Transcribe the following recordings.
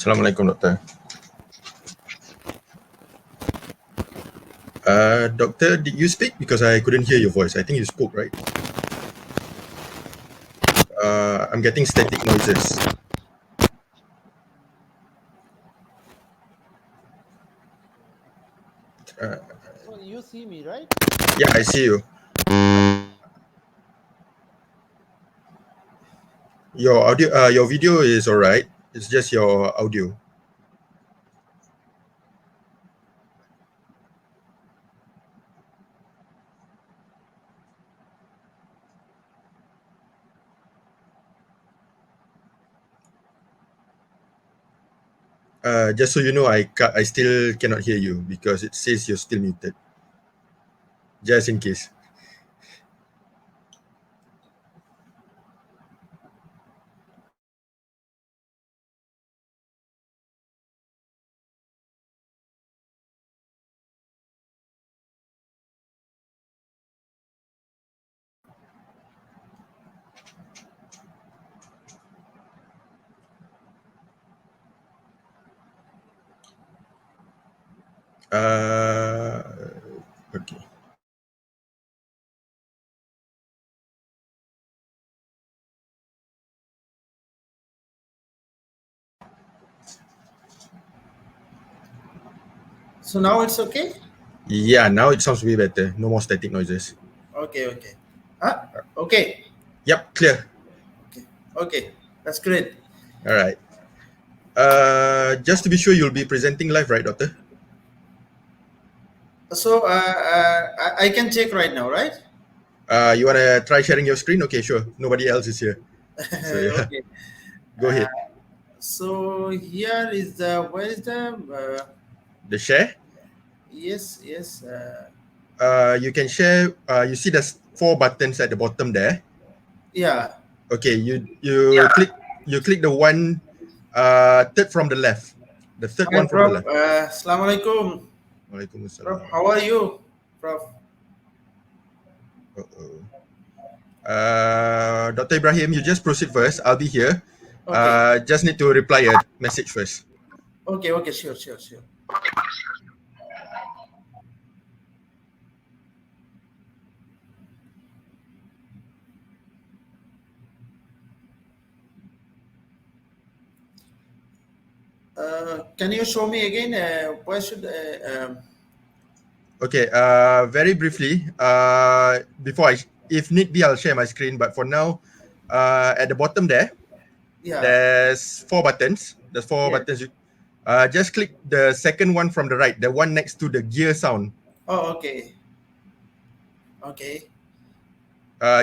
Assalamualaikum, Doctor. Doctor, did you speak? Because I couldn't hear your voice. I think you spoke, right? I'm getting static noises. So you see me, right? Yeah, I see you. Your audio, your video is all right. It's just your audio. Just so you know, I still cannot hear you because it says you're still muted. Just in case. Okay. So now it's okay? Yeah, now it sounds way better. No more static noises. Okay. Okay. Yep, clear. Okay. That's great. All right. Just to be sure, you'll be presenting live, right, Doctor? So I can check right now, right? You want to try sharing your screen? Okay, sure. Nobody else is here. So, yeah, Okay. go ahead. So here is where is The share. yes. You can share. You see there's 4 buttons at the bottom there. Yeah. Okay, you click the one third from the left. The third Hi, one from the Prof. left. Assalamualaikum. Prof, Waalaikumsalam. how are you, Prof? Uh-oh. Dr. Ibrahim, you just proceed first. I'll be here. Okay. Just need to reply a message first. Okay. Sure. Can you show me again? Where should Okay, very briefly, if need be, I'll share my screen. But for now, at the bottom there, yeah. there's 4 buttons. There's four Yes. buttons. Just click the second one from the right, the one next to the gear sound. Oh, okay. Okay.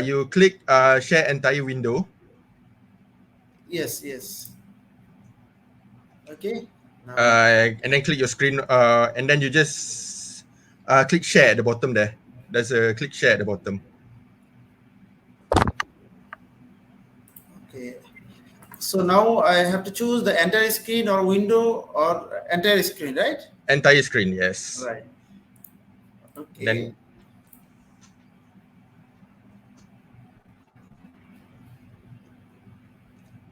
You click share entire window. Yes. Okay. Now. And then click your screen. And then you just click share at the bottom there. There's a click share at the bottom. Okay. So now I have to choose the entire screen or window or entire screen, right? Entire screen, yes. Right. Okay. Then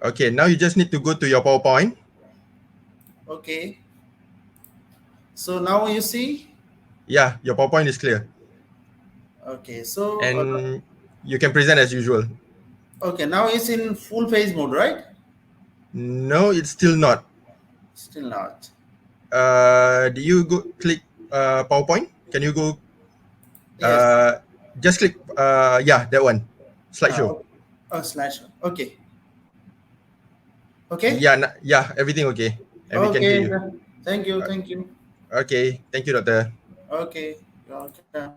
okay, now you just need to go to your PowerPoint. Okay. So now you see. Yeah, your PowerPoint is clear. Okay. So. And you can present as usual. Okay. Now it's in full phase mode, right? No, it's still not. Still not. Do you go click PowerPoint? Can you go Yes. just click yeah, that one. Slideshow. Oh, slash. Okay. Okay. Yeah, everything okay. And we can hear Okay. you. Thank you. Uh, Thank you. Okay, thank you, Doctor. Okay. You're welcome.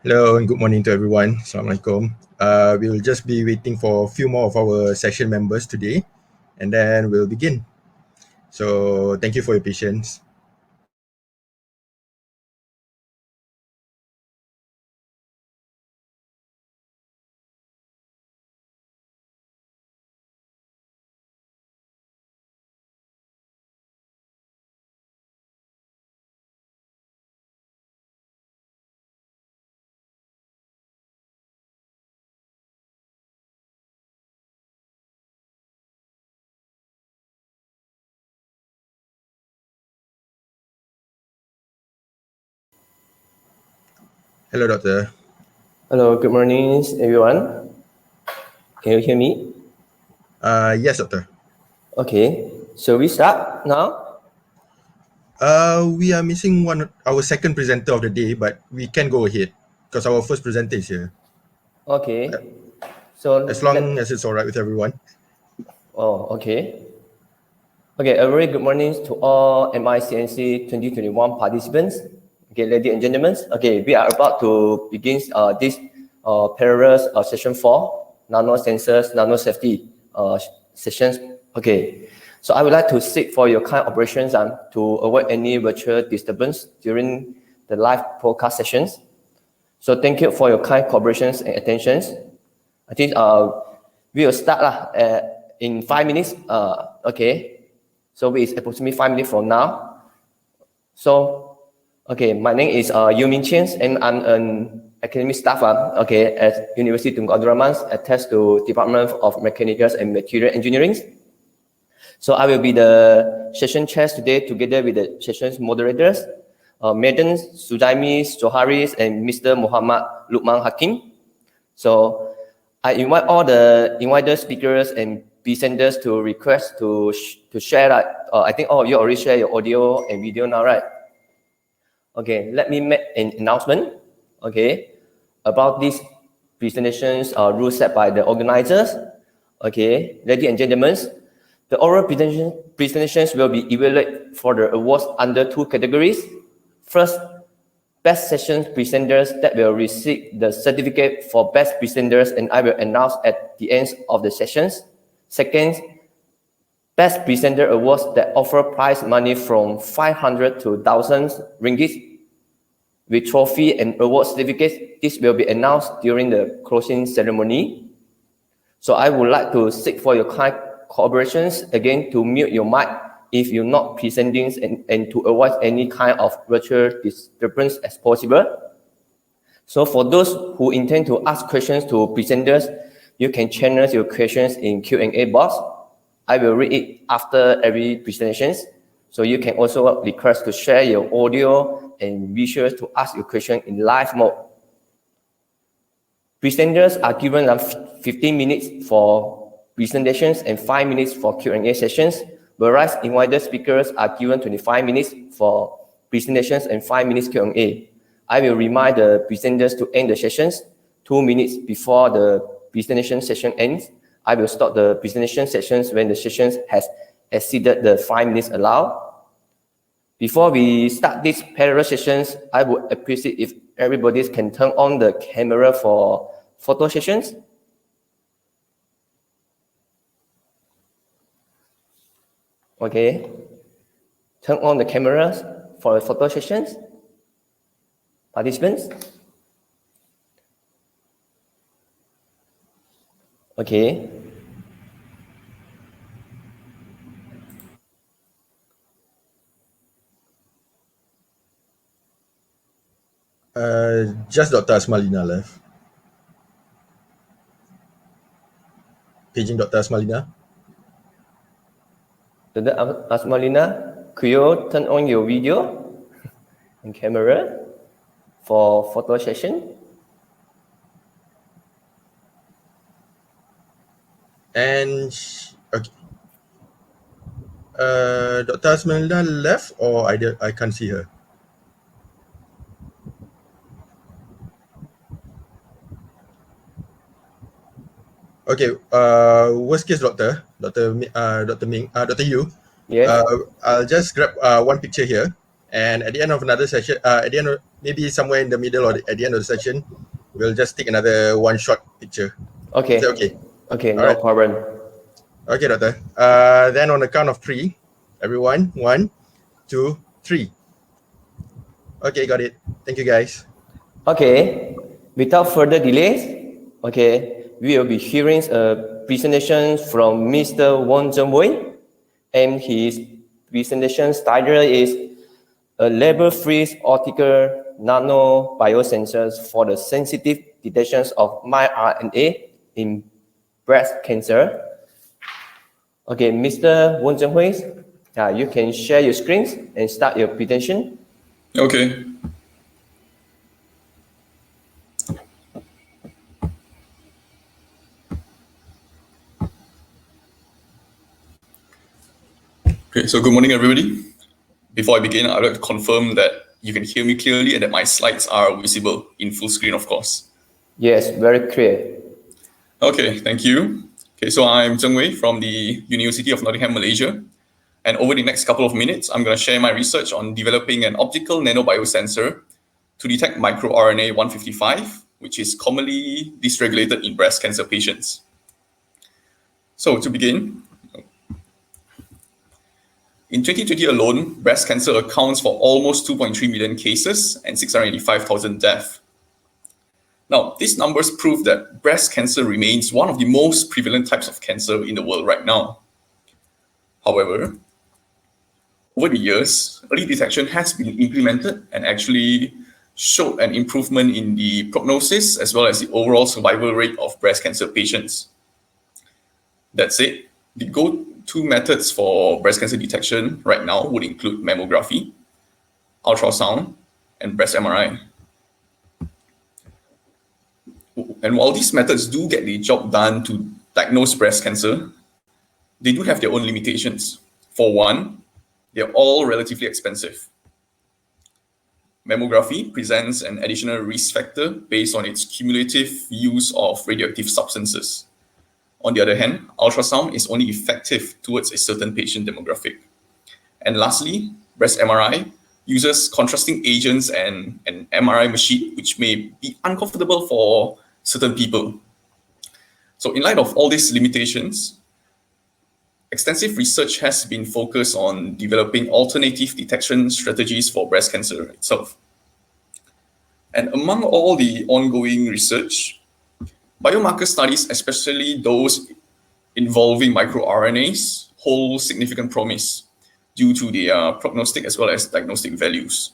Hello and good morning to everyone. Assalamualaikum. We'll just be waiting for a few more of our session members today, and then we'll begin. So thank you for your patience. Hello, Doctor. Hello, good morning, everyone. Can you hear me? Yes, Doctor. Okay, so we start now? We are missing our second presenter of the day, but we can go ahead because our first presenter is here. Okay, so As long as it's all right with everyone. Okay. Okay, a very good morning to all MICNC 2021 participants. Okay, ladies and gentlemen. Okay, we are about to begin this parallel session 4, Nano-sensors, Nanosafety sessions. Okay, so I would like to seek for your kind operations and to avoid any virtual disturbance during the live podcast sessions. So thank you for your kind cooperations and attentions. I think we will start in 5 minutes. Okay. So it's approximately 5 minutes from now. So, okay, my name is Yu Min Chen, and I'm an academic staff at University Tunku Abdul Rahman, attached to Department of Mechanical and Material Engineering. So I will be the session chair today together with the session's moderators, Madam Sudaimi Joharis and Mr. Muhammad Lukman Hakim. So I invite all the invited speakers and presenters to request to share that. I think all of you already share your audio and video now, right? Okay, let me make an announcement, okay, about these presentations rules set by the organizers. Okay, ladies and gentlemen, the oral presentations will be evaluated for the awards under 2 categories. First, best session presenters that will receive the certificate for best presenters, and I will announce at the end of the sessions. Second, best presenter awards that offer prize money from 500 to 1,000 ringgit with trophy and award certificates. This will be announced during the closing ceremony. So I would like to seek for your kind cooperations again to mute your mic if you're not presenting and to avoid any kind of virtual disturbance as possible. So for those who intend to ask questions to presenters, you can channel your questions in Q&A box. I will read it after every presentation. So you can also request to share your audio and visuals to ask your question in live mode. Presenters are given 15 minutes for presentations and 5 minutes for Q&A sessions, whereas invited speakers are given 25 minutes for presentations and 5 minutes Q&A. I will remind the presenters to end the sessions 2 minutes before the presentation session ends. I will stop the presentation sessions when the sessions has exceeded the 5 minutes allowed. Before we start these parallel sessions, I would appreciate if everybody can turn on the camera for photo sessions. Okay. Turn on the cameras for the photo sessions. Participants. Okay. Just Dr. Asmalina left. Paging Dr. Asmalina. Dr. Asmalina, could you turn on your video and camera for photo session? And okay. Dr. Asmalina left, or I can't see her. Okay. Worst case, Dr. Ming, Dr. Yu. Yes. I'll just grab one picture here. And at the end of another session, at the end of, maybe somewhere in the middle or at the end of the session, we'll just take another one shot picture. Okay. Is that okay? Okay, All no right. problem. Okay, doctor. Then on the count of three, everyone, 1, 2, 3. Okay, got it. Thank you, guys. Okay, without further delays, okay, we will be hearing a presentation from Mr. Won Zhengwei, and his presentation title is a label-free optical nano biosensors for the sensitive detections of mRNA in breast cancer. Okay, Mr. Won Zhengwei, you can share your screens and start your presentation. Okay. Okay, so good morning, everybody. Before I begin, I'd like to confirm that you can hear me clearly and that my slides are visible in full screen, of course. Yes, very clear. Okay, thank you. Okay, so I'm Zheng Wei from the University of Nottingham, Malaysia. And over the next couple of minutes, I'm going to share my research on developing an optical nanobiosensor to detect microRNA 155, which is commonly dysregulated in breast cancer patients. So to begin, in 2020 alone, breast cancer accounts for almost 2.3 million cases and 685,000 deaths. Now, these numbers prove that breast cancer remains one of the most prevalent types of cancer in the world right now. However, over the years, early detection has been implemented and actually showed an improvement in the prognosis as well as the overall survival rate of breast cancer patients. That said, the go-to methods for breast cancer detection right now would include mammography, ultrasound, and breast MRI. And while these methods do get the job done to diagnose breast cancer, they do have their own limitations. For one, they're all relatively expensive. Mammography presents an additional risk factor based on its cumulative use of radioactive substances. On the other hand, ultrasound is only effective towards a certain patient demographic. And lastly, breast MRI uses contrasting agents and an MRI machine, which may be uncomfortable for certain people. So in light of all these limitations, extensive research has been focused on developing alternative detection strategies for breast cancer itself. And among all the ongoing research, biomarker studies, especially those involving microRNAs, hold significant promise due to their prognostic as well as diagnostic values.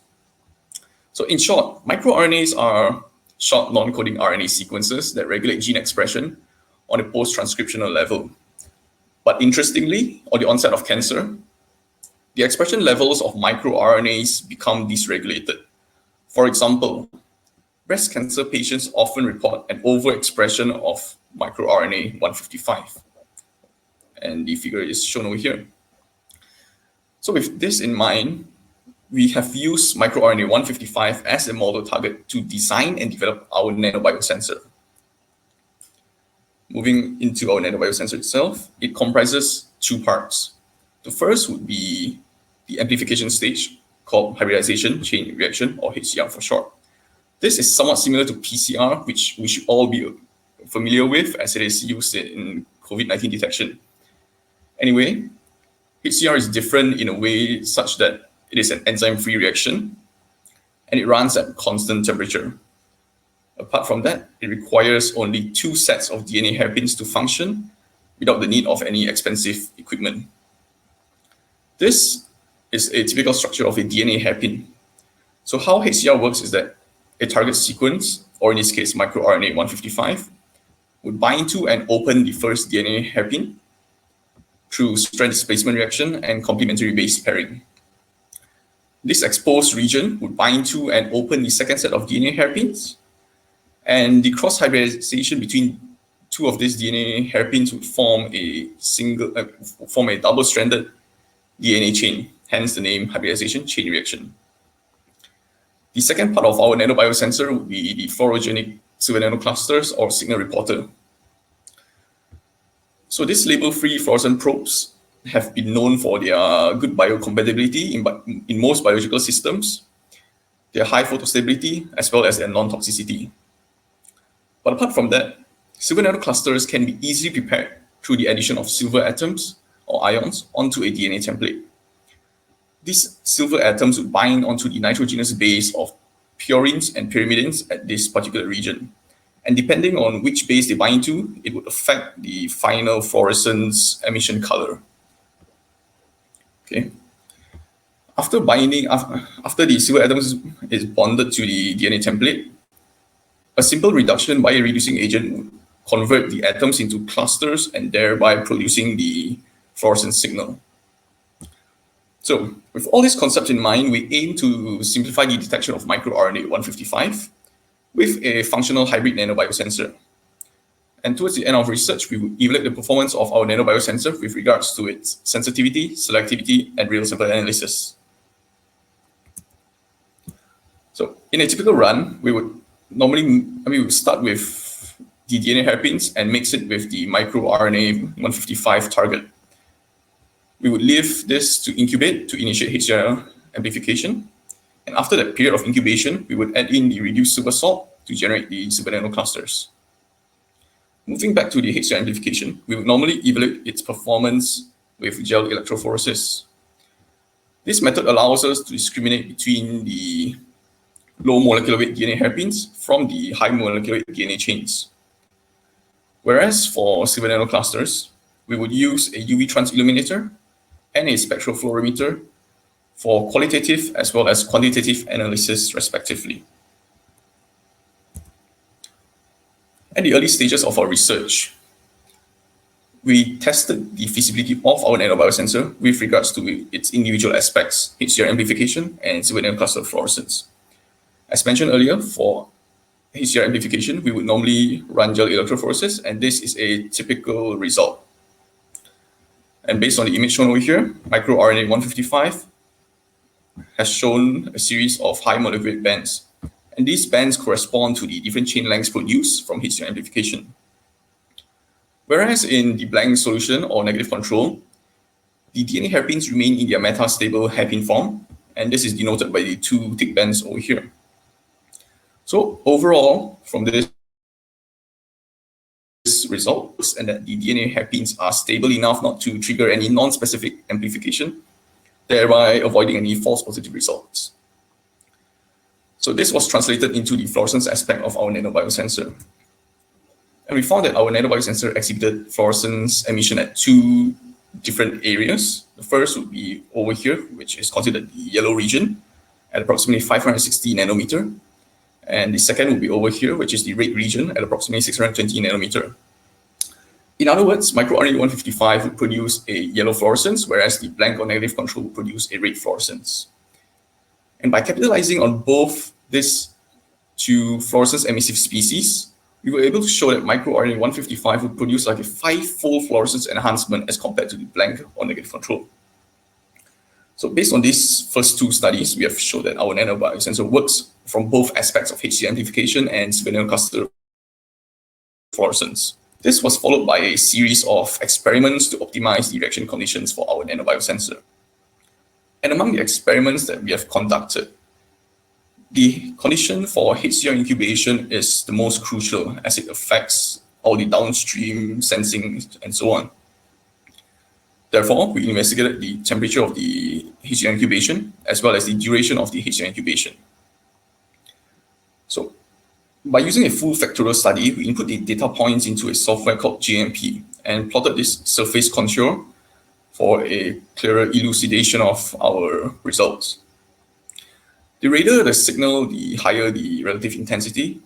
So in short, microRNAs are short non-coding RNA sequences that regulate gene expression on a post-transcriptional level. But interestingly, on the onset of cancer, the expression levels of microRNAs become dysregulated. For example, breast cancer patients often report an overexpression of microRNA 155. And the figure is shown over here. So with this in mind, we have used microRNA 155 as a model target to design and develop our nanobiosensor. Moving into our nanobiosensor itself, it comprises two parts. The first would be the amplification stage, called hybridization chain reaction, or HCR for short. This is somewhat similar to PCR, which we should all be familiar with as it is used in COVID-19 detection. Anyway, HCR is different in a way such that it is an enzyme-free reaction, and it runs at constant temperature. Apart from that, it requires only 2 sets of DNA hairpins to function without the need of any expensive equipment. This is a typical structure of a DNA hairpin. So how HCR works is that a target sequence, or in this case microRNA 155, would bind to and open the first DNA hairpin through strand displacement reaction and complementary base pairing. This exposed region would bind to and open the second set of DNA hairpins, and the cross hybridization between 2 of these DNA hairpins would form a double-stranded DNA chain, hence the name hybridization chain reaction. The second part of our nanobiosensor would be the fluorogenic silver nanoclusters or signal reporter. So these label-free fluorescent probes have been known for their good biocompatibility in most biological systems, their high photostability, as well as their non-toxicity. But apart from that, silver nanoclusters can be easily prepared through the addition of silver atoms or ions onto a DNA template. These silver atoms would bind onto the nitrogenous base of purines and pyrimidines at this particular region. And depending on which base they bind to, it would affect the final fluorescence emission color. Okay. After the silver atoms is bonded to the DNA template, a simple reduction by a reducing agent would convert the atoms into clusters and thereby producing the fluorescence signal. So with all these concepts in mind, we aim to simplify the detection of microRNA 155 with a functional hybrid nanobiosensor. And towards the end of research, we will evaluate the performance of our nanobiosensor with regards to its sensitivity, selectivity, and real sample analysis. So in a typical run, we would start with the DNA hairpins and mix it with the microRNA 155 target. We would leave this to incubate to initiate HCR amplification. And after that period of incubation, we would add in the reduced silver salt to generate the silver nanoclusters. Moving back to the HCR amplification, we would normally evaluate its performance with gel electrophoresis. This method allows us to discriminate between the low molecular weight DNA hairpins from the high molecular weight DNA chains. Whereas for silver nanoclusters, we would use a UV transilluminator and a spectrophlorimeter for qualitative as well as quantitative analysis, respectively. At the early stages of our research, we tested the feasibility of our nanobiosensor with regards to its individual aspects, HCR amplification and silver nanocluster fluorescence. As mentioned earlier, for HCR amplification, we would normally run gel electrophoresis, and this is a typical result. And based on the image shown over here, microRNA 155 has shown a series of high molecular weight bands. And these bands correspond to the different chain lengths produced from HCR amplification. Whereas in the blank solution or negative control, the DNA hairpins remain in their metastable hairpin form, and this is denoted by the two thick bands over here. So overall, from this results, and that the DNA hairpins are stable enough not to trigger any non-specific amplification, thereby avoiding any false positive results. So this was translated into the fluorescence aspect of our nanobiosensor. And we found that our nanobiosensor exhibited fluorescence emission at two different areas. The first would be over here, which is considered the yellow region at approximately 560 nanometer. And the second would be over here, which is the red region at approximately 620 nanometer. In other words, microRNA 155 would produce a yellow fluorescence, whereas the blank or negative control would produce a red fluorescence. And by capitalizing on both these two fluorescence emissive species, we were able to show that microRNA 155 would produce like a 5-fold fluorescence enhancement as compared to the blank or negative control. So based on these first two studies, we have shown that our nanobiosensor works from both aspects of HCR amplification and silver nanocluster fluorescence. This was followed by a series of experiments to optimize the reaction conditions for our nanobiosensor. And among the experiments that we have conducted, the condition for HCR incubation is the most crucial as it affects all the downstream sensing and so on. Therefore, we investigated the temperature of the HCR incubation as well as the duration of the HCR incubation. So, by using a full factorial study, we input the data points into a software called JMP and plotted this surface contour for a clearer elucidation of our results. The redder the signal, the higher the relative intensity.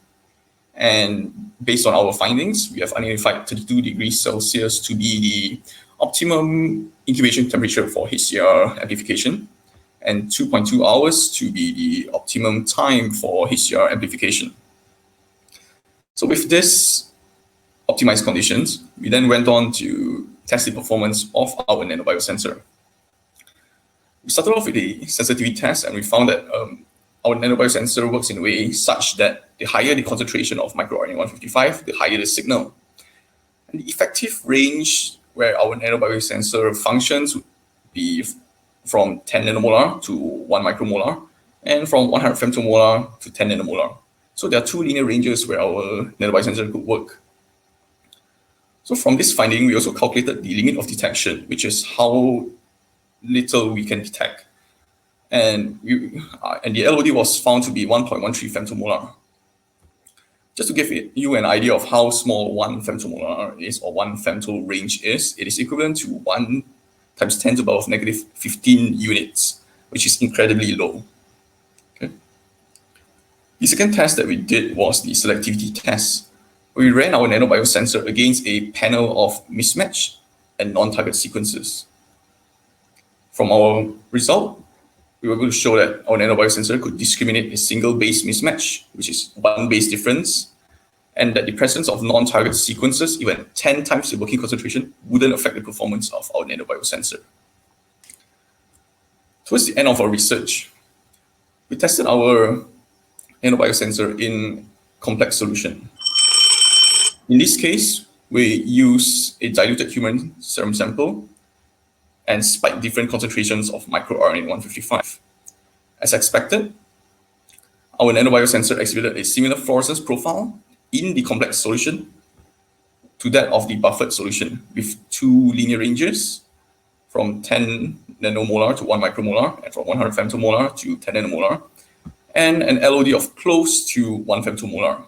And based on our findings, we have identified 32 degrees Celsius to be the optimum incubation temperature for HCR amplification, and 2.2 hours to be the optimum time for HCR amplification. So with this optimized conditions, we then went on to test the performance of our nanobiosensor. We started off with a sensitivity test, and we found that our nanobiosensor works in a way such that the higher the concentration of microRNA 155, the higher the signal. And the effective range where our nanobiosensor functions would be from 10 nanomolar to 1 micromolar, and from 100 femtomolar to 10 nanomolar. So there are two linear ranges where our nanobiosensor could work. So from this finding, we also calculated the limit of detection, which is how little we can detect. And the LOD was found to be 1.13 femtomolar. Just to give you an idea of how small 1 femtomolar is, or 1 femto range is, it is equivalent to 1 times 10 to the power of negative 15 units, which is incredibly low. Okay. The second test that we did was the selectivity test. We ran our nanobiosensor against a panel of mismatched and non-target sequences. From our result, we were able to show that our nanobiosensor could discriminate a single base mismatch, which is 1 base difference, and that the presence of non-target sequences, even 10 times the working concentration, wouldn't affect the performance of our nanobiosensor. Towards the end of our research, we tested our nanobiosensor in complex solution. In this case, we use a diluted human serum sample and spiked different concentrations of microRNA 155. As expected, our nanobiosensor exhibited a similar fluorescence profile in the complex solution to that of the buffered solution, with two linear ranges from 10 nanomolar to 1 micromolar, and from 100 femtomolar to 10 nanomolar, and an LOD of close to 1 femtomolar.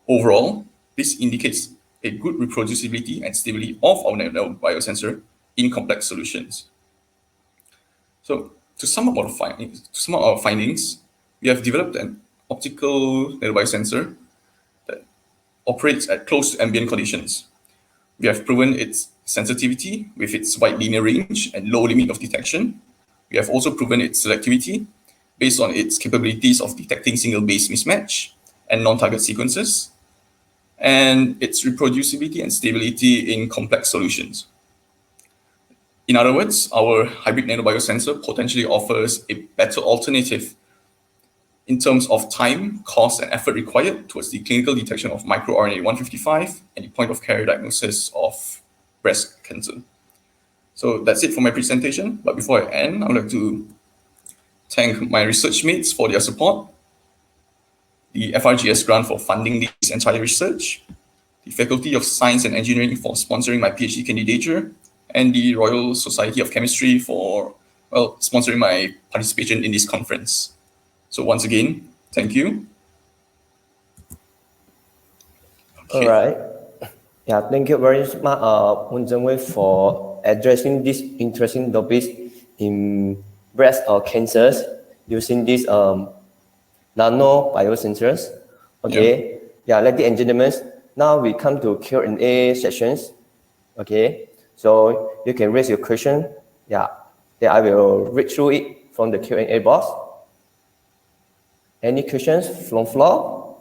Overall, this indicates a good reproducibility and stability of our nanobiosensor in complex solutions. So to sum up our findings, we have developed an optical nanobiosensor that operates at close to ambient conditions. We have proven its sensitivity with its wide linear range and low limit of detection. We have also proven its selectivity based on its capabilities of detecting single base mismatch and non-target sequences, and its reproducibility and stability in complex solutions. In other words, our hybrid nanobiosensor potentially offers a better alternative in terms of time, cost, and effort required towards the clinical detection of microRNA 155 and the point-of-care diagnosis of breast cancer. So that's it for my presentation. But before I end, I would like to thank my research mates for their support, the FRGS grant for funding this entire research, the Faculty of Science and Engineering for sponsoring my PhD candidature, and the Royal Society of Chemistry for, well, sponsoring my participation in this conference. So once again, thank you. Okay. All right. Yeah, thank you very much, Hun Zhengwei, for addressing this interesting topic in breast cancers using these nano biosensors. Okay. Yeah, ladies and gentlemen, now we come to Q&A sessions. Okay. So you can raise your question. Yeah. Then I will read through it from the Q&A box. Any questions from floor?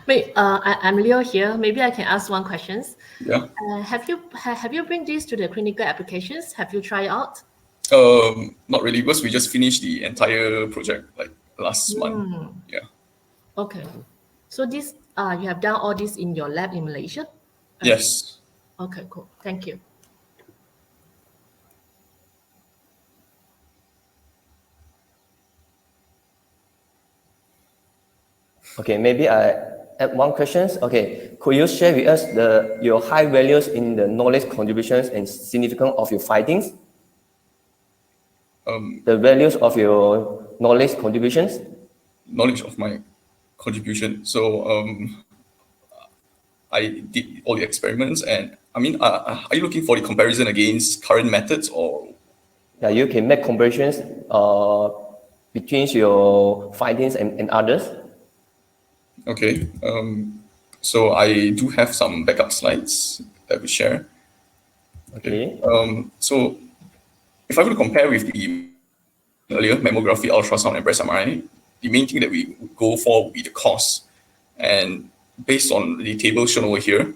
Wait, I'm Leo here. Maybe I can ask one question. Yeah. Have you bring this to the clinical applications? Have you tried out? Not really, because we just finished the entire project like last month. Yeah. Okay. So this you have done all this in your lab in Malaysia? Yes. Okay, cool. Thank you. Okay, maybe I add one question. Okay, could you share with us your high values in the knowledge contributions and significance of your findings? The values of your knowledge contributions? Knowledge of my contribution. So I did all the experiments, and I mean, are you looking for the comparison against current methods, or? Yeah, you can make comparisons between your findings and others. Okay. So I do have some backup slides that we share. Okay. So if I were to compare with the earlier mammography, ultrasound, and breast MRI, the main thing that we go for would be the cost. And based on the table shown over here,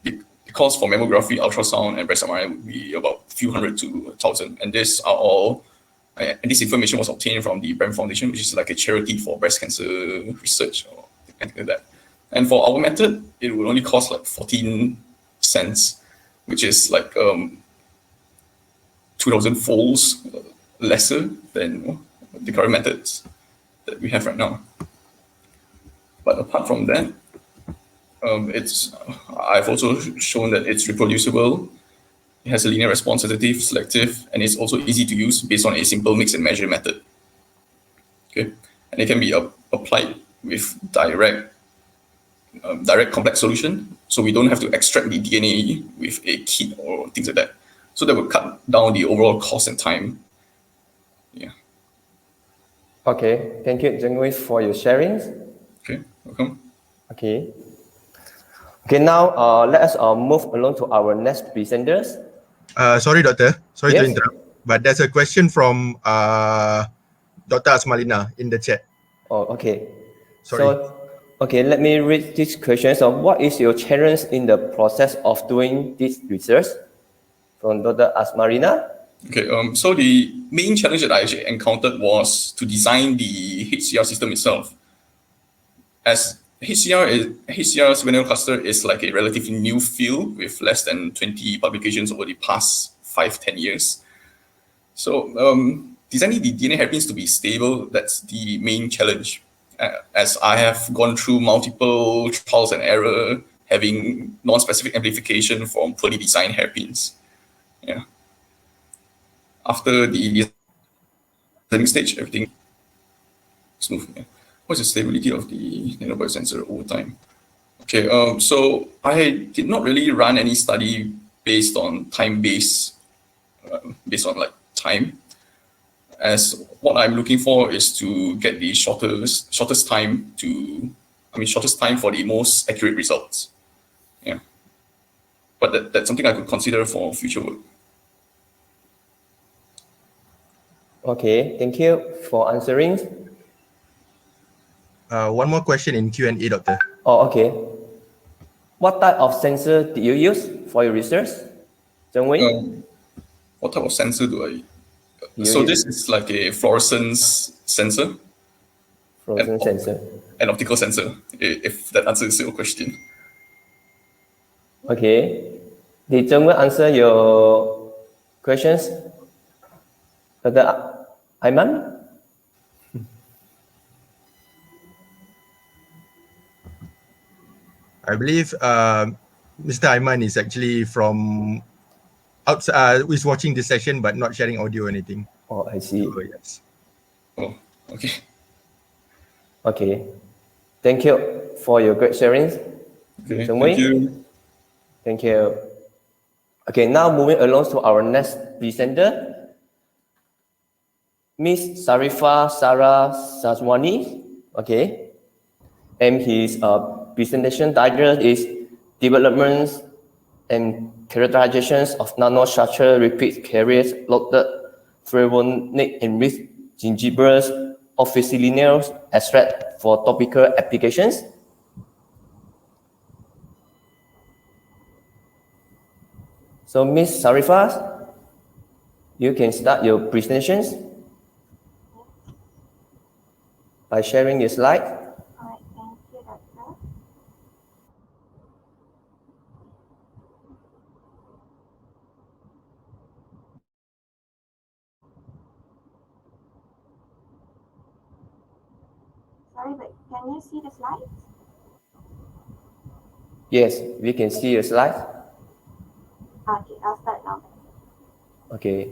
the cost for mammography, ultrasound, and breast MRI would be about a few hundred to 1,000. And these are all And this information was obtained from the BREM Foundation, which is like a charity for breast cancer research or anything like that. And for our method, it would only cost like 14 cents, which is like 2,000 folds lesser than the current methods that we have right now. But apart from that, I've also shown that it's reproducible. It has a linear response, sensitive, selective, and it's also easy to use based on a simple mix and measure method. Okay, and it can be applied with direct complex solution, so we don't have to extract the DNA with a kit or things like that. So that will cut down the overall cost and time. Yeah. Okay, thank you, Zhengwei, for your sharings. Okay, welcome. Okay. Okay, now let us move along to our next presenters. Sorry, Doctor. Sorry Yes? to interrupt. But there's a question from Dr. Asmalina in the chat. Oh, okay. Sorry. So, okay, let me read this question. So, what is your challenge in the process of doing this research? From Dr. Asmarina. Okay, so the main challenge that I actually encountered was to design the HCR system itself. As HCR seminal cluster is like a relatively new field with less than 20 publications over the past 5-10 years. So designing the DNA hairpins to be stable, that's the main challenge. As I have gone through multiple trials and error, having non-specific amplification from poorly designed hairpins. Yeah. After the designing stage, everything smooth. Yeah. What's the stability of the Nanobiosensor over time? Okay, so I did not really run any study based on time-based, based on like time. As what I'm looking for is to get the shortest time for the most accurate results. Yeah, but that's something I could consider for future work. Okay, thank you for answering. One more question in Q&A, Doctor. Oh, okay. What type of sensor do you use for your research, Zhengwei? What type of sensor do I? So this is like a fluorescence sensor. Fluorescence sensor. An optical sensor, if that answers your question. Okay. Did Zhengwei answer your questions? Dr. Aiman? I believe Mr. Aiman is actually from outside, is watching this session but not sharing audio or anything. Oh, I see. So, yes. Oh, okay. Okay. Thank you for your great sharings. Okay, Zhengwei. thank you. Thank you. Okay, now moving along to our next presenter, Miss Sarifa Sarah Sazwani. Okay, and his presentation title is Developments and Characterizations of Nanostructure Repeat Carriers Loaded Fluorogenic Enriched Gingiberous Officinalis Extract for Topical Applications. So, Ms. Sarifa, you can start your presentations by sharing your slide. All right, thank you, Doctor. Sorry, but can you see the slides? Yes, we can see your slide. Okay, I'll start now. Okay.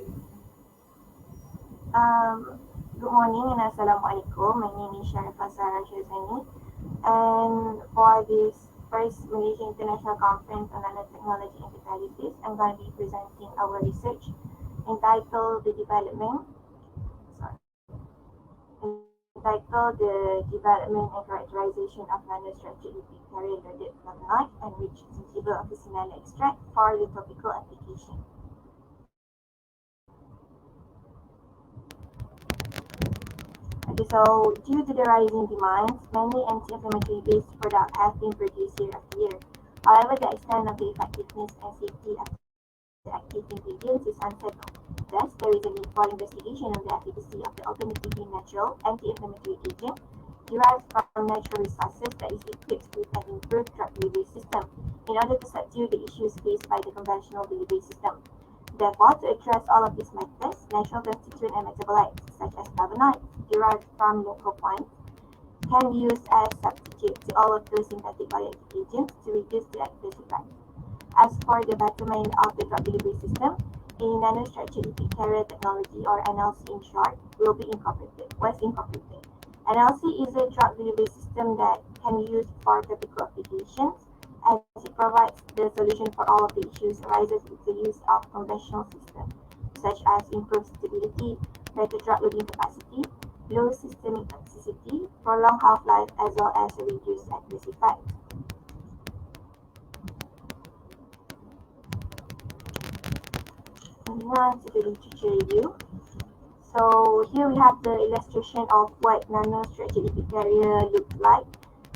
Good morning and Assalamualaikum. My name is Sharifa Sarah Shazani, and for this first Malaysia International Conference on Nanotechnology and Catalysis, I'm going to be presenting our research entitled The Development and Characterization of Nanostructured Repeat Carrier Loaded Fluorogenic Enriched Gingiberous Officinalis Extract for the Topical Application. Okay, so due to the rising demands, many anti-inflammatory based products have been produced year after year. However, the extent of the effectiveness and safety of the active ingredients is unsettled. test, there is a need for investigation of the efficacy of the alternatively natural anti-inflammatory agent derived from natural resources that is equipped with an improved drug delivery system in order to subdue the issues faced by the conventional delivery system. Therefore, to address all of these matters, natural constituent and metabolites such as flavonoids derived from local points can be used as substitute to all of those synthetic bioactive agents to reduce the adverse effects. As for the betterment of the drug delivery system, a nanostructured lipid carrier technology, or NLC in short, was incorporated. NLC is a drug delivery system that can be used for topical applications, as it provides the solution for all of the issues arises with the use of conventional systems, such as improved stability, better drug loading capacity, low systemic toxicity, prolonged half-life, as well as a reduced adverse effects. Moving on to the literature review. So here we have the illustration of what nanostructured lipid carrier looks like.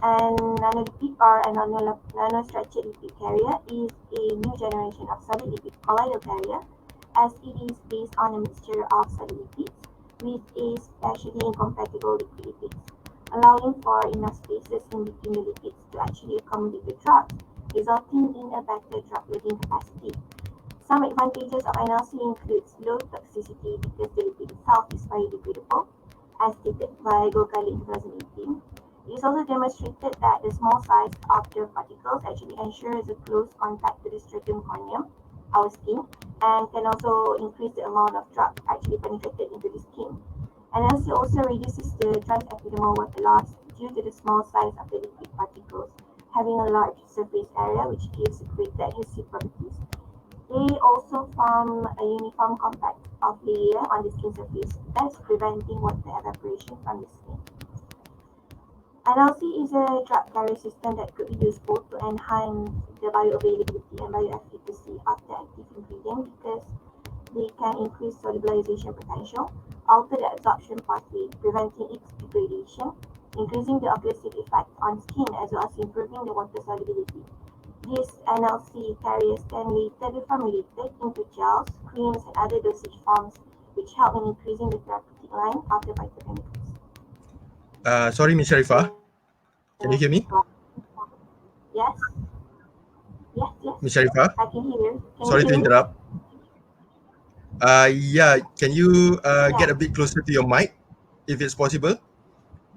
And nanolipid, or a nanostructured lipid carrier, is a new generation of solid lipid colloidal carrier, as it is based on a mixture of solid lipids with a spatially incompatible liquid lipids, allowing for enough spaces in between the lipids to actually accommodate the drugs, resulting in a better drug loading capacity. Some advantages of NLC includes low toxicity because the lipid itself is very degradable, as stated by Gokali in 2018. It is also demonstrated that the small size of the particles actually ensures a close contact to the stratum corneum, our skin, and can also increase the amount of drug actually penetrated into the skin. NLC also reduces the transepidermal water loss due to the small size of the lipid particles, having a large surface area which gives greater adhesive properties. They also form a uniform compact of layer on the skin surface, thus preventing water evaporation from the skin. NLC is a drug carrier system that could be used both to enhance the bioavailability and bioefficacy of the active ingredient because they can increase solubilization potential, alter the absorption pathway, preventing its degradation, increasing the occlusive effect on skin, as well as improving the water solubility. These NLC carriers can later be formulated into gels, creams, and other dosage forms, which help in increasing the therapeutic line of the phytochemicals. Sorry, Ms. Sharifah. Can you hear me? Yes. Yes. Ms. Sharifah? I can hear you. Sorry to interrupt. Yeah, can you get a bit closer to your mic, if it's possible?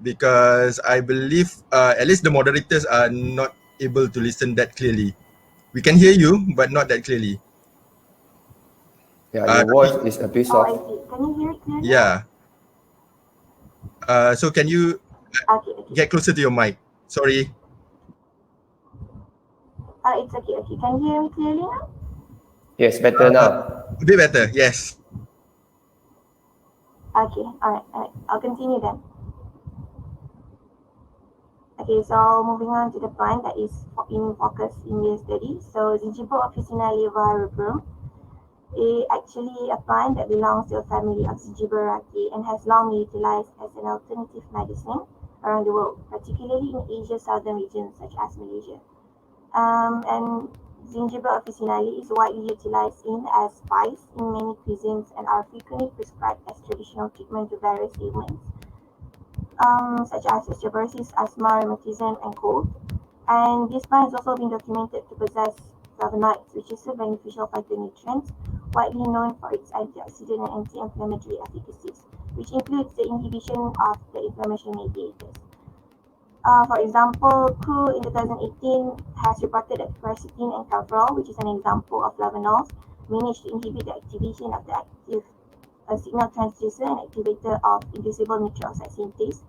Because I believe at least the moderators are not able to listen that clearly. We can hear you, but not that clearly. Yeah, your voice is a bit Oh, I soft. see. Can you hear it clearly? Yeah. So can you Okay. get closer to your mic? Sorry. It's okay. Can you hear me clearly now? Yes, better now. A bit better, yes. Okay, alright. I'll continue then. Okay, so moving on to the plant that is in focus in this study. So Zingiber officinale rubrum is actually a plant that belongs to a family of Zingiberaceae and has long been utilized as an alternative medicine around the world, particularly in Asia's southern regions such as Malaysia. And Zingiber officinale is widely utilized as spice in many cuisines and are frequently prescribed as traditional treatment to various ailments, such as osteoporosis, asthma, rheumatism, and cold. And this plant has also been documented to possess flavonoids, which is a beneficial phytonutrient, widely known for its antioxidant and anti-inflammatory efficacies, which includes the inhibition of the inflammation mediators. For example, Ku in 2018 has reported that quercetin and calprol, which is an example of flavonols, managed to inhibit the activation of the active signal transducer and activator of inducible nitric oxide synthase,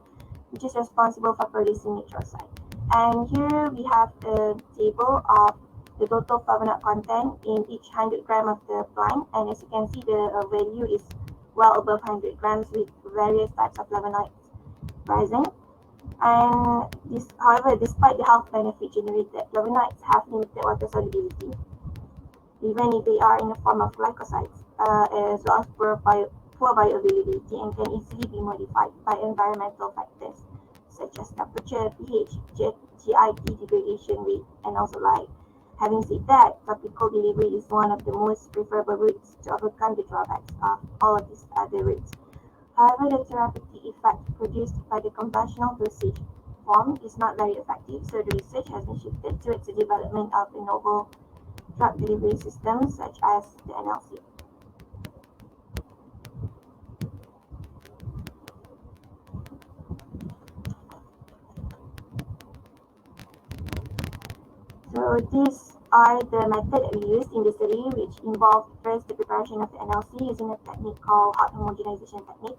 which is responsible for producing nitric oxide. And here we have a table of the total flavonoid content in each 100 gram of the plant, and as you can see, the value is well above 100 grams with various types of flavonoids present. And however, despite the health benefit generated, flavonoids have limited water solubility, even if they are in the form of glycosides, as well as poor bioavailability, and can easily be modified by environmental factors such as temperature, pH, GIT degradation rate, and also light. Having said that, topical delivery is one of the most preferable routes to overcome the drawbacks of all of these other routes. However, the therapeutic effect produced by the conventional dosage form is not very effective, so the research has been shifted towards the development of a novel drug delivery system such as the NLC. So these are the methods that we used in the study, which involved first the preparation of the NLC using a technique called hot homogenization technique,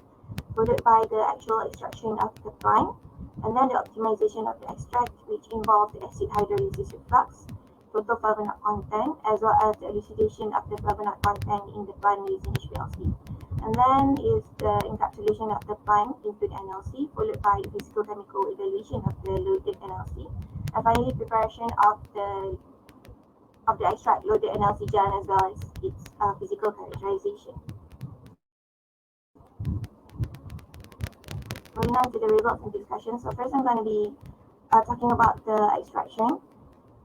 followed by the actual extraction of the plant, and then the optimization of the extract, which involved the acid hydrolysis reflux, total flavonoid content, as well as the elucidation of the flavonoid content in the plant using HPLC. And then is the encapsulation of the plant into the NLC, followed by the physical chemical evaluation of the loaded NLC, and finally preparation of the extract loaded NLC gel as well as its physical characterization. Moving on to the results and discussion. So first I'm going to be talking about the extraction.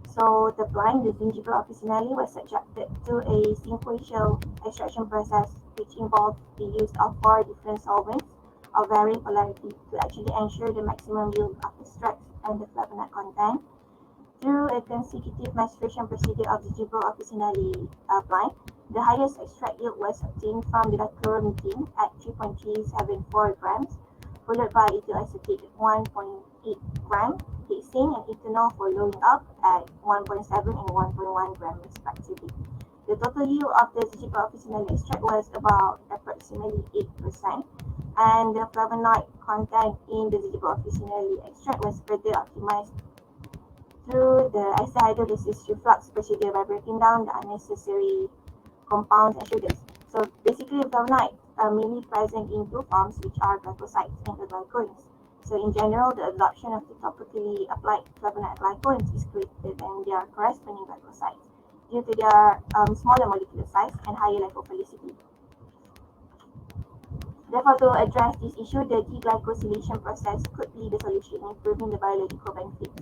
So the plant, the gingival officinale, was subjected to a sequential extraction process which involved the use of 4 different solvents of varying polarity to actually ensure the maximum yield of extracts and the flavonoid content. Through a consecutive maceration procedure of the gingival officinale plant, the highest extract yield was obtained from the dichloromethane at 3.374 grams, followed by ethyl acetate at 1.8 gram, hexane and ethanol following up at 1.7 and 1.1 gram respectively. The total yield of the gingival officinale extract was about approximately 8%, and the flavonoid content in the gingival officinale extract was further optimized through the acid hydrolysis reflux procedure by breaking down the unnecessary compounds and sugars. So basically, flavonoids are mainly present in 2 forms, which are glycosides and the glycones. So in general, the absorption of the topically applied flavonoid glycones is greater than their corresponding glycosides due to their smaller molecular size and higher lipophilicity. Therefore, to address this issue, the deglycosylation process could be the solution in improving the biological benefits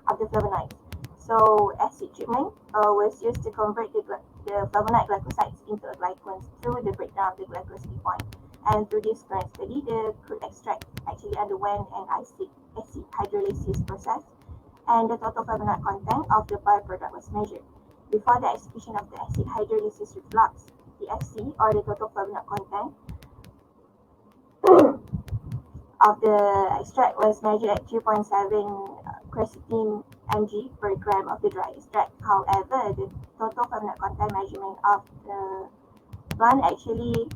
of the flavonoids. So acid treatment was used to convert the flavonoid glycosides into glycones through the breakdown of the glycoside point. And through this current study, the crude extract actually underwent an acid hydrolysis process, and the total flavonoid content of the byproduct was measured. Before the execution of the acid hydrolysis reflux, the FC, or the total flavonoid content of the extract, was measured at 2.7 quercetin mg per gram of the dry extract. However, the total flavonoid content measurement of the plant actually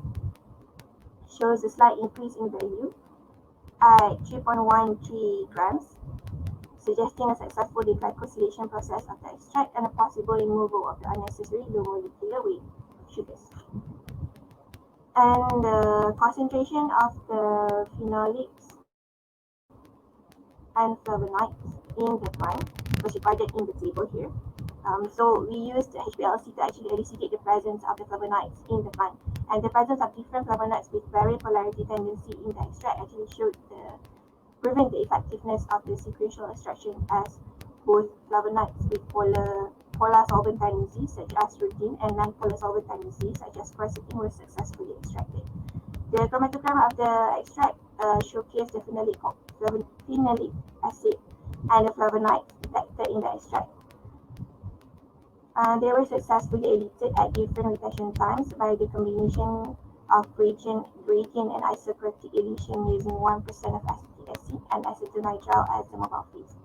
shows a slight increase in value at 3.13 grams, suggesting a successful deglycosylation process of the extract and a possible removal of the unnecessary low molecular weight sugars. And the concentration of the phenolics and flavonoids in the plant was recorded in the table here. So we used HPLC to actually elucidate the presence of the flavonoids in the plant, and the presence of different flavonoids with varying polarity tendency in the extract actually showed proving the effectiveness of the sequential extraction, as both flavonoids with polar solvent tendencies such as rutin and non-polar solvent tendencies such as quercetin were successfully extracted. The chromatogram of the extract showcased the phenolic acid and the flavonoids detected in the extract. They were successfully eluted at different retention times by the combination of gradient and isocratic elution using 1% of acetic acid and acetonitrile as the mobile phase.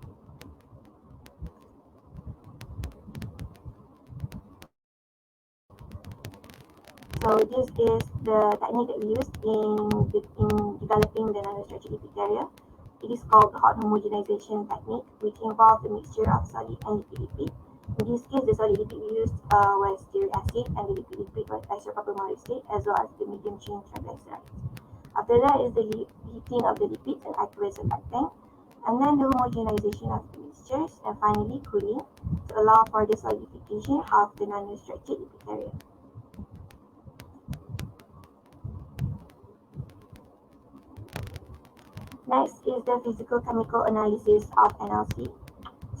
So this is the technique that we used in developing the nanostructured lipid carrier. It is called the hot homogenization technique, which involved the mixture of solid and lipid. In this case, the solid lipid we used was stearic acid, and the lipid was isopropyl malostate, as well as the medium chain triglycerides. After that is the heating of the lipids and aqueous surfactant, and then the homogenization of the mixtures, and finally cooling to allow for the solidification of the nanostructured lipid carrier. Next is the physical chemical analysis of NLC.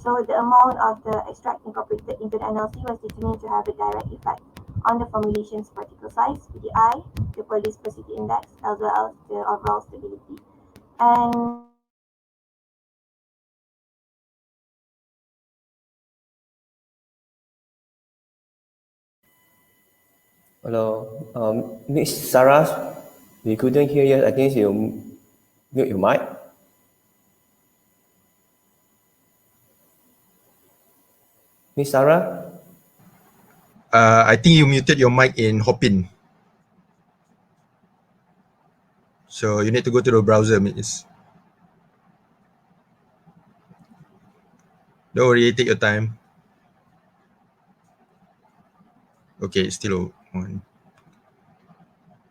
So the amount of the extract incorporated into the NLC was determined to have a direct effect on the formulation's particle size, PDI, the polydispersity index, as well as the overall stability. And Hello, Miss Sarah, we couldn't hear you. I think you mute your mic. Miss Sarah? I think you muted your mic in Hopin. So you need to go to the browser, miss. Don't worry, take your time. Okay, it's still on.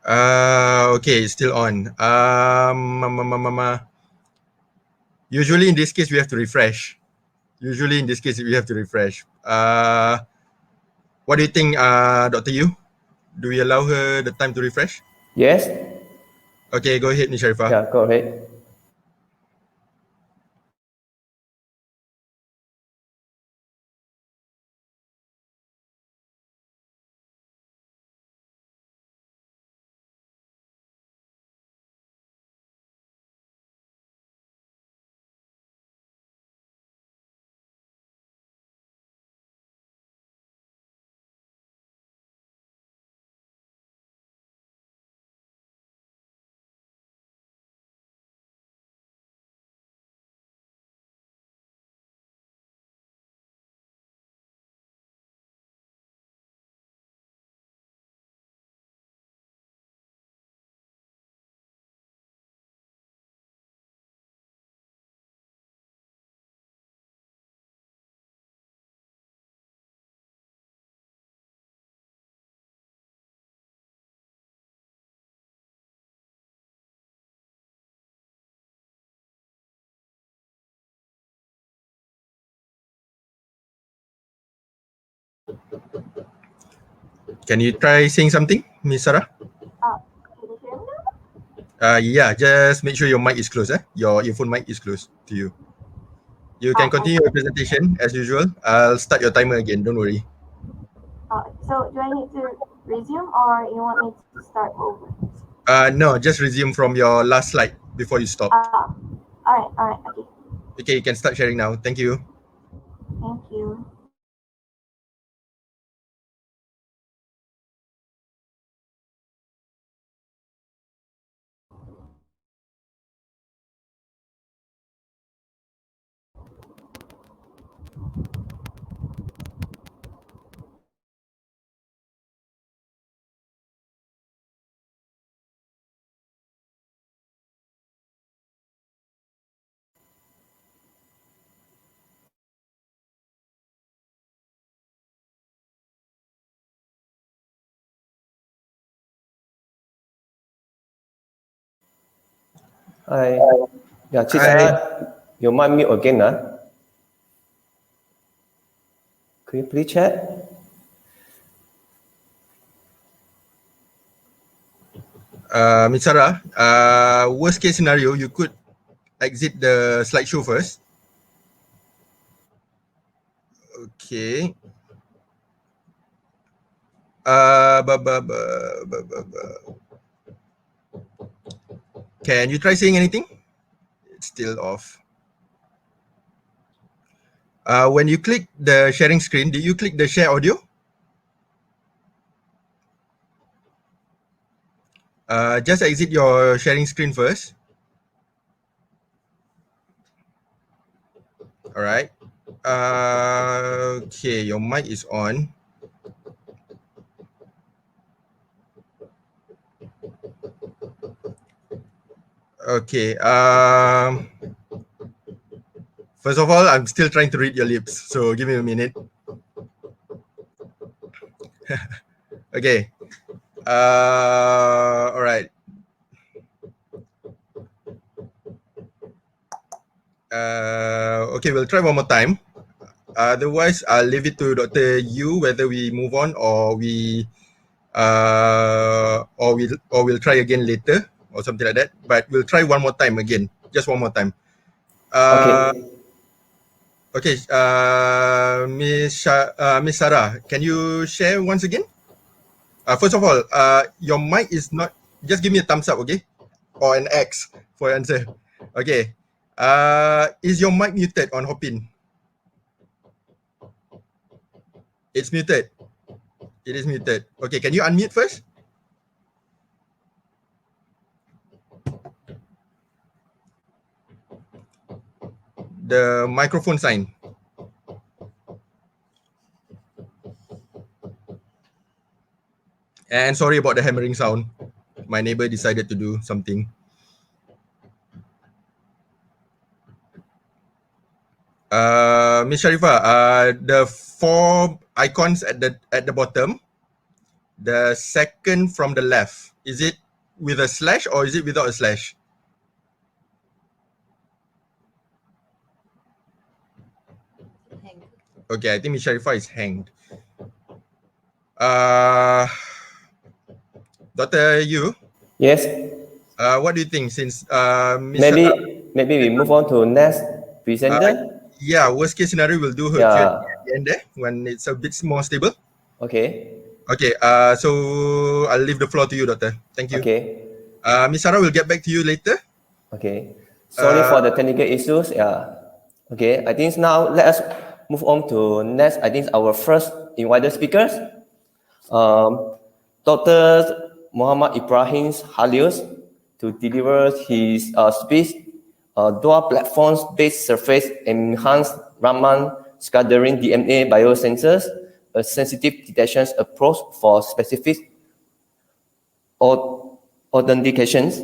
Okay, it's still on. Usually in this case, we have to refresh. What do you think, Dr. Yu? Do we allow her the time to refresh? Yes? Okay, go ahead, Ms. Sharifah. Yeah, go ahead. Can you try saying something, Ms. Sarah? can you hear me now? Yeah, just make sure your mic is closed. Your earphone mic is close to you. You can continue your presentation as usual. I'll start your timer again. Don't worry. So do I need to resume or you want me to start over? No, just resume from your last slide before you stop. All right, okay. Okay, you can start sharing now. Thank you. Thank you. Hi. Yeah, Sarah, you might mute again. Could you please check? Ms. Sarah, worst case scenario, you could exit the slideshow first. Okay. Can you try saying anything? It's still off. When you click the sharing screen, did you click the share audio? Just exit your sharing screen first. All right. Okay, your mic is on. Okay. First of all, I'm still trying to read your lips, so give me a minute. Okay. All right. Okay, we'll try one more time. Otherwise, I'll leave it to Dr. Yu whether we move on or we'll try again later or something like that. But we'll try one more time again, just one more time. Okay. Okay, Miss Sarah, can you share once again? First of all, your mic is not. Just give me a thumbs up, okay, or an X for your answer. Okay. Is your mic muted on Hopin? It's muted. It is muted. Okay, can you unmute first? The microphone sign. And sorry about the hammering sound. My neighbor decided to do something. Miss Sharifah, the 4 icons at the bottom, the second from the left, is it with a slash or is it without a slash? Okay, I think Miss Sharifah is hanged. Dr. Yu, Yes. what do you think since Miss Maybe we move on to next presenter. yeah, worst case scenario, we'll do her Yeah. Q&A at the end there when it's a bit more stable. Okay. Okay, so I'll leave the floor to you, Doctor. Thank you. Okay. Miss Sarah will get back to you later. Okay. Sorry for the technical issues. Yeah. Okay. I think now let us move on to next. I think our first invited speakers, Dr. Muhammad Ibrahim Halius, to deliver his speech, dual platforms-based surface enhanced Raman scattering DNA biosensors, a sensitive detection approach for specific authentications.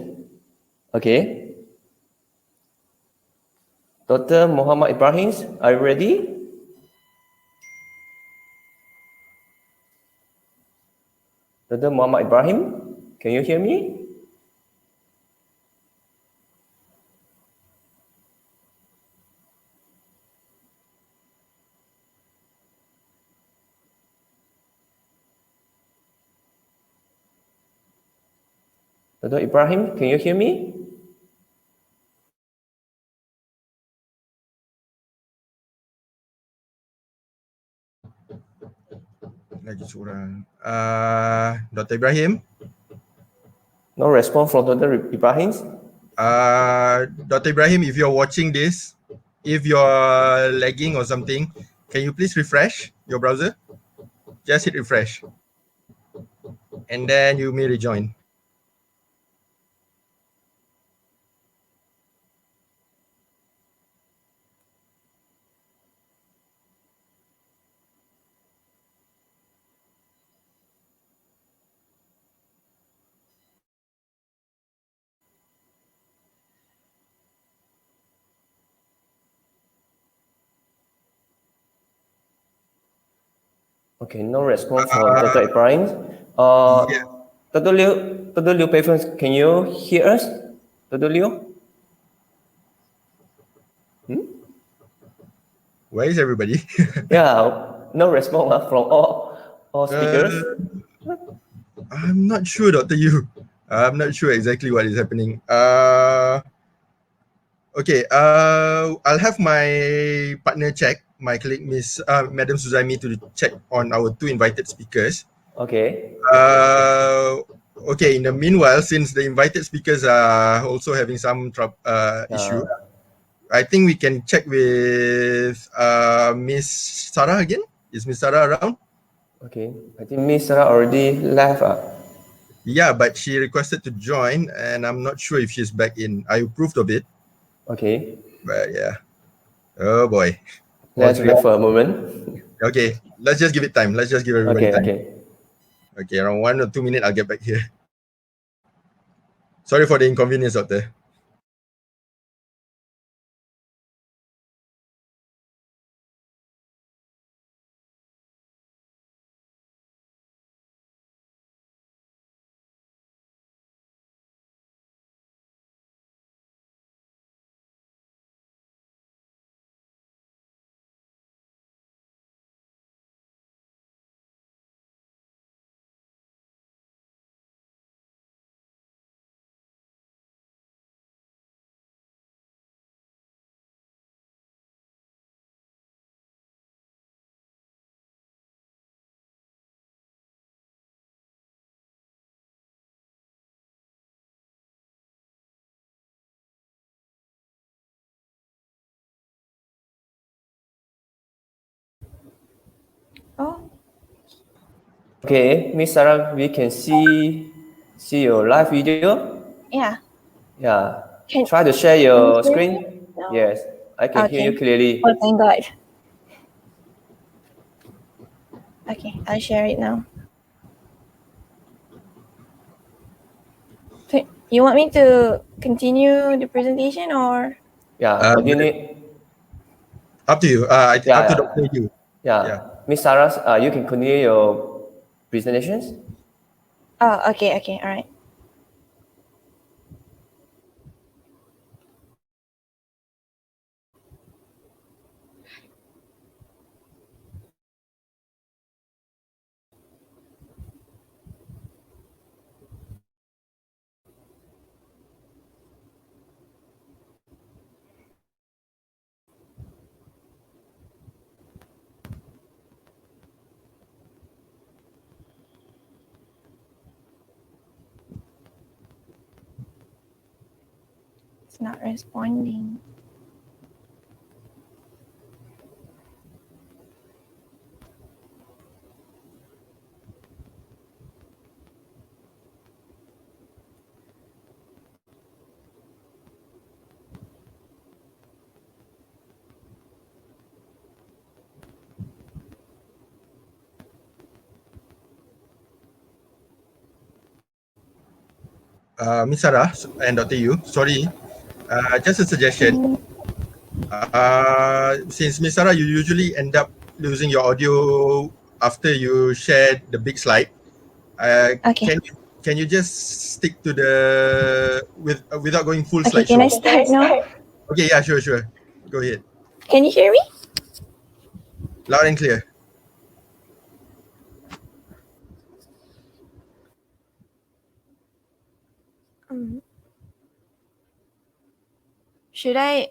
Okay. Dr. Muhammad Ibrahim, are you ready? Dr. Muhammad Ibrahim, can you hear me? Dr. Ibrahim, can you hear me? Lagi seorang. Dr. Ibrahim. No response from Dr. Ibrahim. Dr. Ibrahim, if you're watching this, if you're lagging or something, can you please refresh your browser? Just hit refresh. And then you may rejoin. Okay, no response from Dr. Ibrahim. Yeah. Dr. Liu Peifeng, can you hear us? Dr. Liu? Where is everybody? Yeah, no response from all speakers. I'm not sure, Dr. Yu. I'm not sure exactly what is happening. Okay, I'll have my partner check, my colleague, Madam Suzaimi, to check on our 2 invited speakers. Okay. Okay, in the meanwhile, since the invited speakers are also having some issue, I think we can check with Miss Sarah again. Is Miss Sarah around? Okay, I think Miss Sarah already left. Yeah, but she requested to join, and I'm not sure if she's back in. I approved of it. Okay. But yeah. Oh boy. Let's wait for a moment. Okay, let's just give it time. Let's just give everybody time. Okay, around 1 or 2 minutes, I'll get back here. Sorry for the inconvenience, Doctor. Okay, Miss Sarah, we can see your live video. Yeah. Yeah. Can Try to share your you hear screen. me now? Yes, I can hear you clearly. Oh, thank God. Okay, I'll share it now. So you want me to continue the presentation or? Yeah. What do you need? Up to you. Yeah, Up to yeah. Dr. Yu. Yeah. Miss Sarah, you can continue your presentations. Oh, okay, all right. It's not responding. Miss Sarah and Dr. Yu, sorry, just a suggestion. Since Miss Sarah, you usually end up losing your audio after you share the big slide. Okay. Can you just stick to the without going full Okay, slideshow? can I start now? Okay, yeah, sure. Go ahead. Can you hear me? Loud and clear. Should I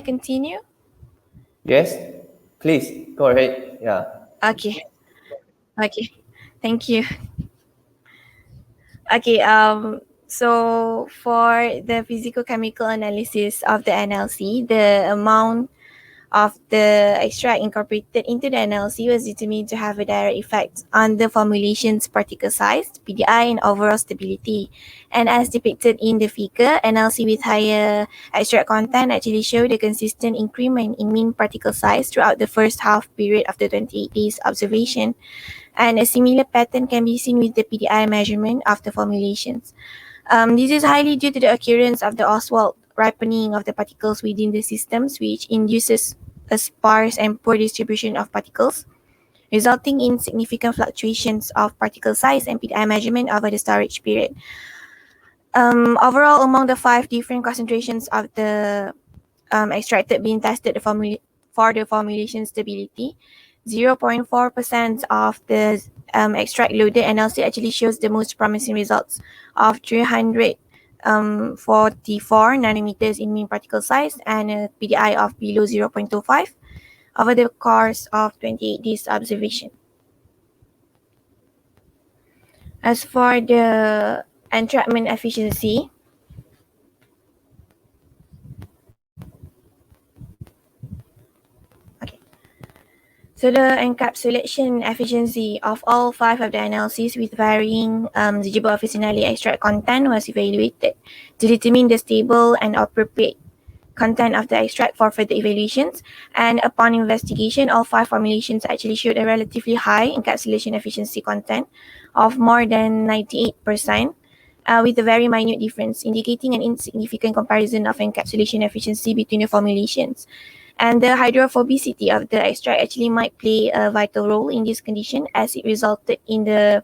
continue? Yes, please go ahead. Yeah. Okay. Thank you. Okay, so for the physicochemical analysis of the NLC, the amount of the extract incorporated into the NLC was determined to have a direct effect on the formulation's particle size, PDI, and overall stability. And as depicted in the figure, NLC with higher extract content actually showed a consistent increment in mean particle size throughout the first half period of the 28 days observation. And a similar pattern can be seen with the PDI measurement of the formulations. This is highly due to the occurrence of the Oswald ripening of the particles within the systems, which induces a sparse and poor distribution of particles, resulting in significant fluctuations of particle size and PDI measurement over the storage period. Overall, among the 5 different concentrations of the extracted being tested for the formulation stability, 0.4% of the extract loaded NLC actually shows the most promising results of 344 nanometers in mean particle size and a PDI of below 0.25 over the course of 28 days observation. As for the entrapment efficiency, so the encapsulation efficiency of all 5 of the NLCs with varying Zijibo-Officinale extract content was evaluated to determine the stable and appropriate content of the extract for further evaluations. And upon investigation, all 5 formulations actually showed a relatively high encapsulation efficiency content of more than 98%, with a very minute difference, indicating an insignificant comparison of encapsulation efficiency between the formulations. And the hydrophobicity of the extract actually might play a vital role in this condition, as it resulted in the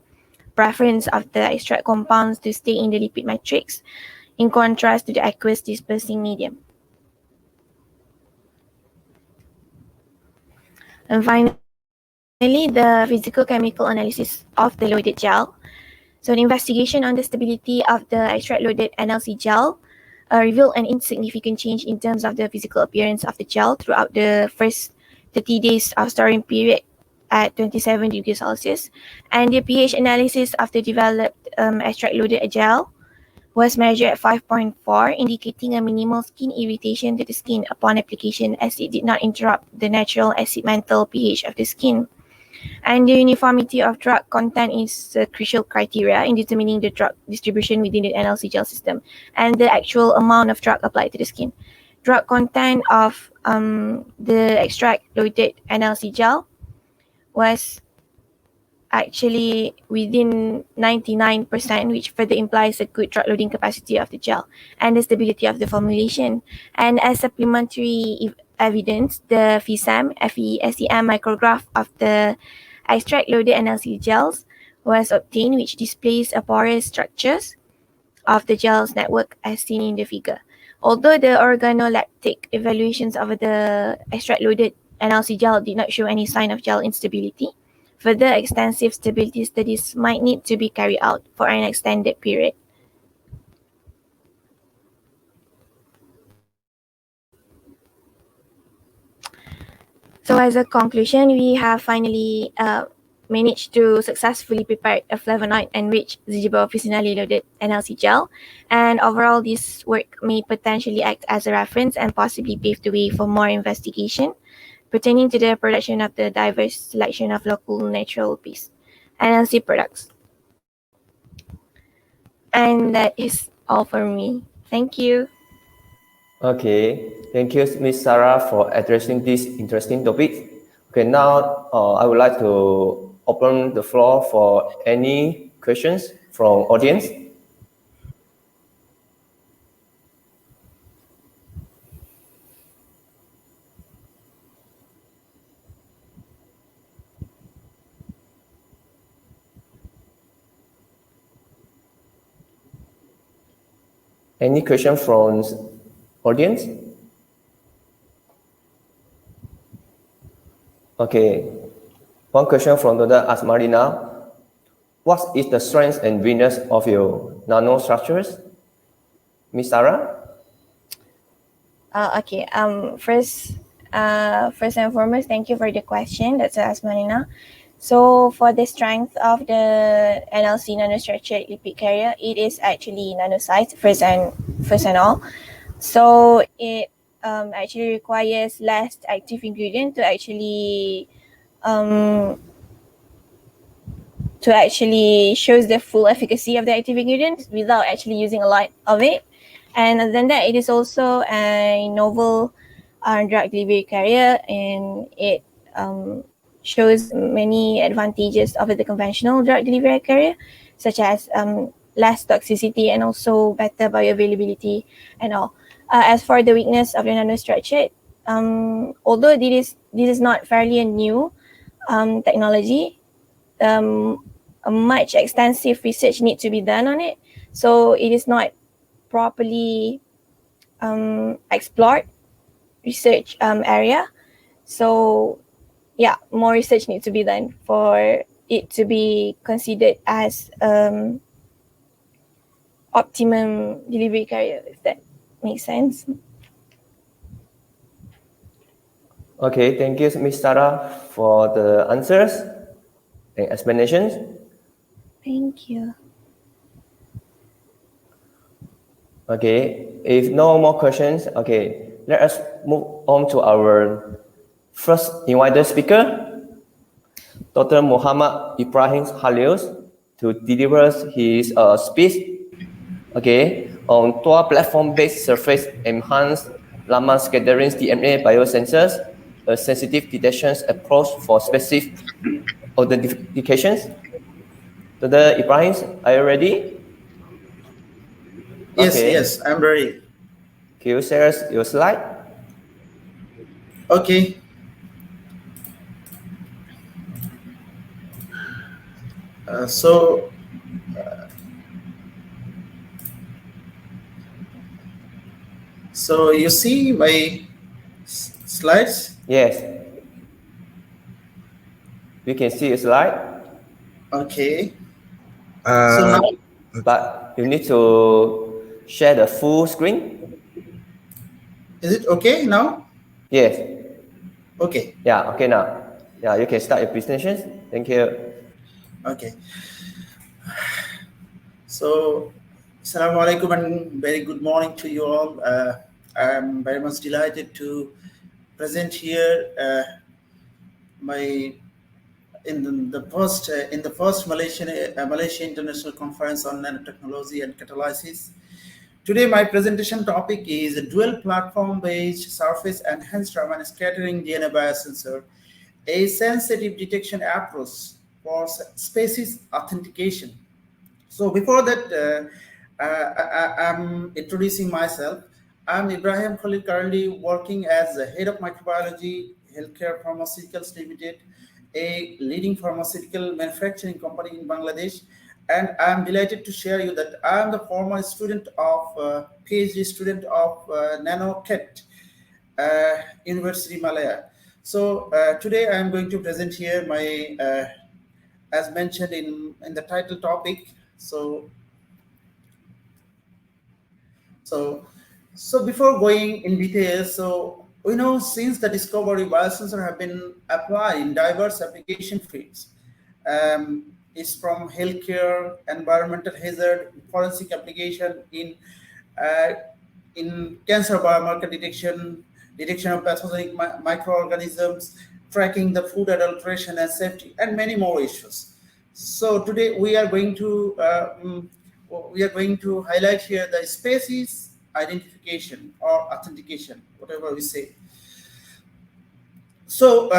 preference of the extract compounds to stay in the lipid matrix, in contrast to the aqueous dispersing medium. And finally, the physical-chemical analysis of the loaded gel. So the investigation on the stability of the extract-loaded NLC gel revealed an insignificant change in terms of the physical appearance of the gel throughout the first 30 days of storing period at 27 degrees Celsius. And the pH analysis of the developed extract-loaded gel was measured at 5.4, indicating a minimal skin irritation to the skin upon application, as it did not interrupt the natural acid mantle pH of the skin. And the uniformity of drug content is a crucial criteria in determining the drug distribution within the NLC gel system and the actual amount of drug applied to the skin. Drug content of the extract loaded NLC gel was actually within 99%, which further implies a good drug loading capacity of the gel and the stability of the formulation. And as supplementary evidence, the FESEM micrograph of the extract loaded NLC gels was obtained, which displays a porous structures of the gel's network as seen in the figure. Although the organoleptic evaluations of the extract loaded NLC gel did not show any sign of gel instability, further extensive stability studies might need to be carried out for an extended period. So as a conclusion, we have finally managed to successfully prepare a flavonoid-enriched zigibofuscinally loaded NLC gel. And overall, this work may potentially act as a reference and possibly pave the way for more investigation pertaining to the production of the diverse selection of local natural-based NLC products. And that is all for me. Thank you. Okay, thank you, Ms. Sarah, for addressing this interesting topic. Okay, now I would like to open the floor for any questions from audience. Any question from audience? Okay, one question from Dr. Asmarina. What is the strength and weakness of your nanostructures? Ms. Sarah? Okay. First and foremost, thank you for the question. That's Asmarina. So for the strength of the NLC nanostructured lipid carrier, it is actually nanosized first and all. So it actually requires less active ingredient to actually shows the full efficacy of the active ingredient without actually using a lot of it. And other than that, it is also a novel drug delivery carrier, and it shows many advantages over the conventional drug delivery carrier, such as less toxicity and also better bioavailability and all. As for the weakness of the nanostructure, although this is not fairly a new technology, much extensive research needs to be done on it, so it is not properly explored research area. So yeah, more research needs to be done for it to be considered as optimum delivery carrier, if that makes sense. Okay, thank you, Ms. Sarah, for the answers and explanations. Thank you. Okay, if no more questions, okay, let us move on to our first invited speaker, Dr. Muhammad Ibrahim Halios, to deliver his speech, okay, on 2 platform-based surface enhanced Raman scattering DNA biosensors, a sensitive detection approach for specific identifications. Dr. Ibrahim, are you ready? Yes, Okay. yes, I'm ready. Can you share your slide? Okay. So you see my slides? Yes. We can see a slide. Okay. So now, But you need to share the full screen. is it okay now? Yes. Okay. Yeah, okay now. Yeah, you can start your presentations. Thank you. Okay. So, Assalamualaikum and very good morning to you all. I'm very much delighted to present here my in the first Malaysia International Conference on Nanotechnology and Catalysis. Today, my presentation topic is a dual platform-based surface enhanced Raman scattering DNA biosensor, a sensitive detection approach for species authentication. So before that, I'm introducing myself. I'm Ibrahim Khalil, currently working as the head of microbiology, Healthcare Pharmaceuticals Limited, a leading pharmaceutical manufacturing company in Bangladesh. And I'm delighted to share you that I'm the former student of PhD student of Nanotech, University Malaya. So today I'm going to present here my, as mentioned in the title topic. So before going in detail, so we know since the discovery, biosensors have been applied in diverse application fields. It's from healthcare, environmental hazard, forensic application in cancer biomarker detection of pathogenic microorganisms, tracking the food adulteration and safety, and many more issues. So today we are going to highlight here the species identification or authentication, whatever we say. So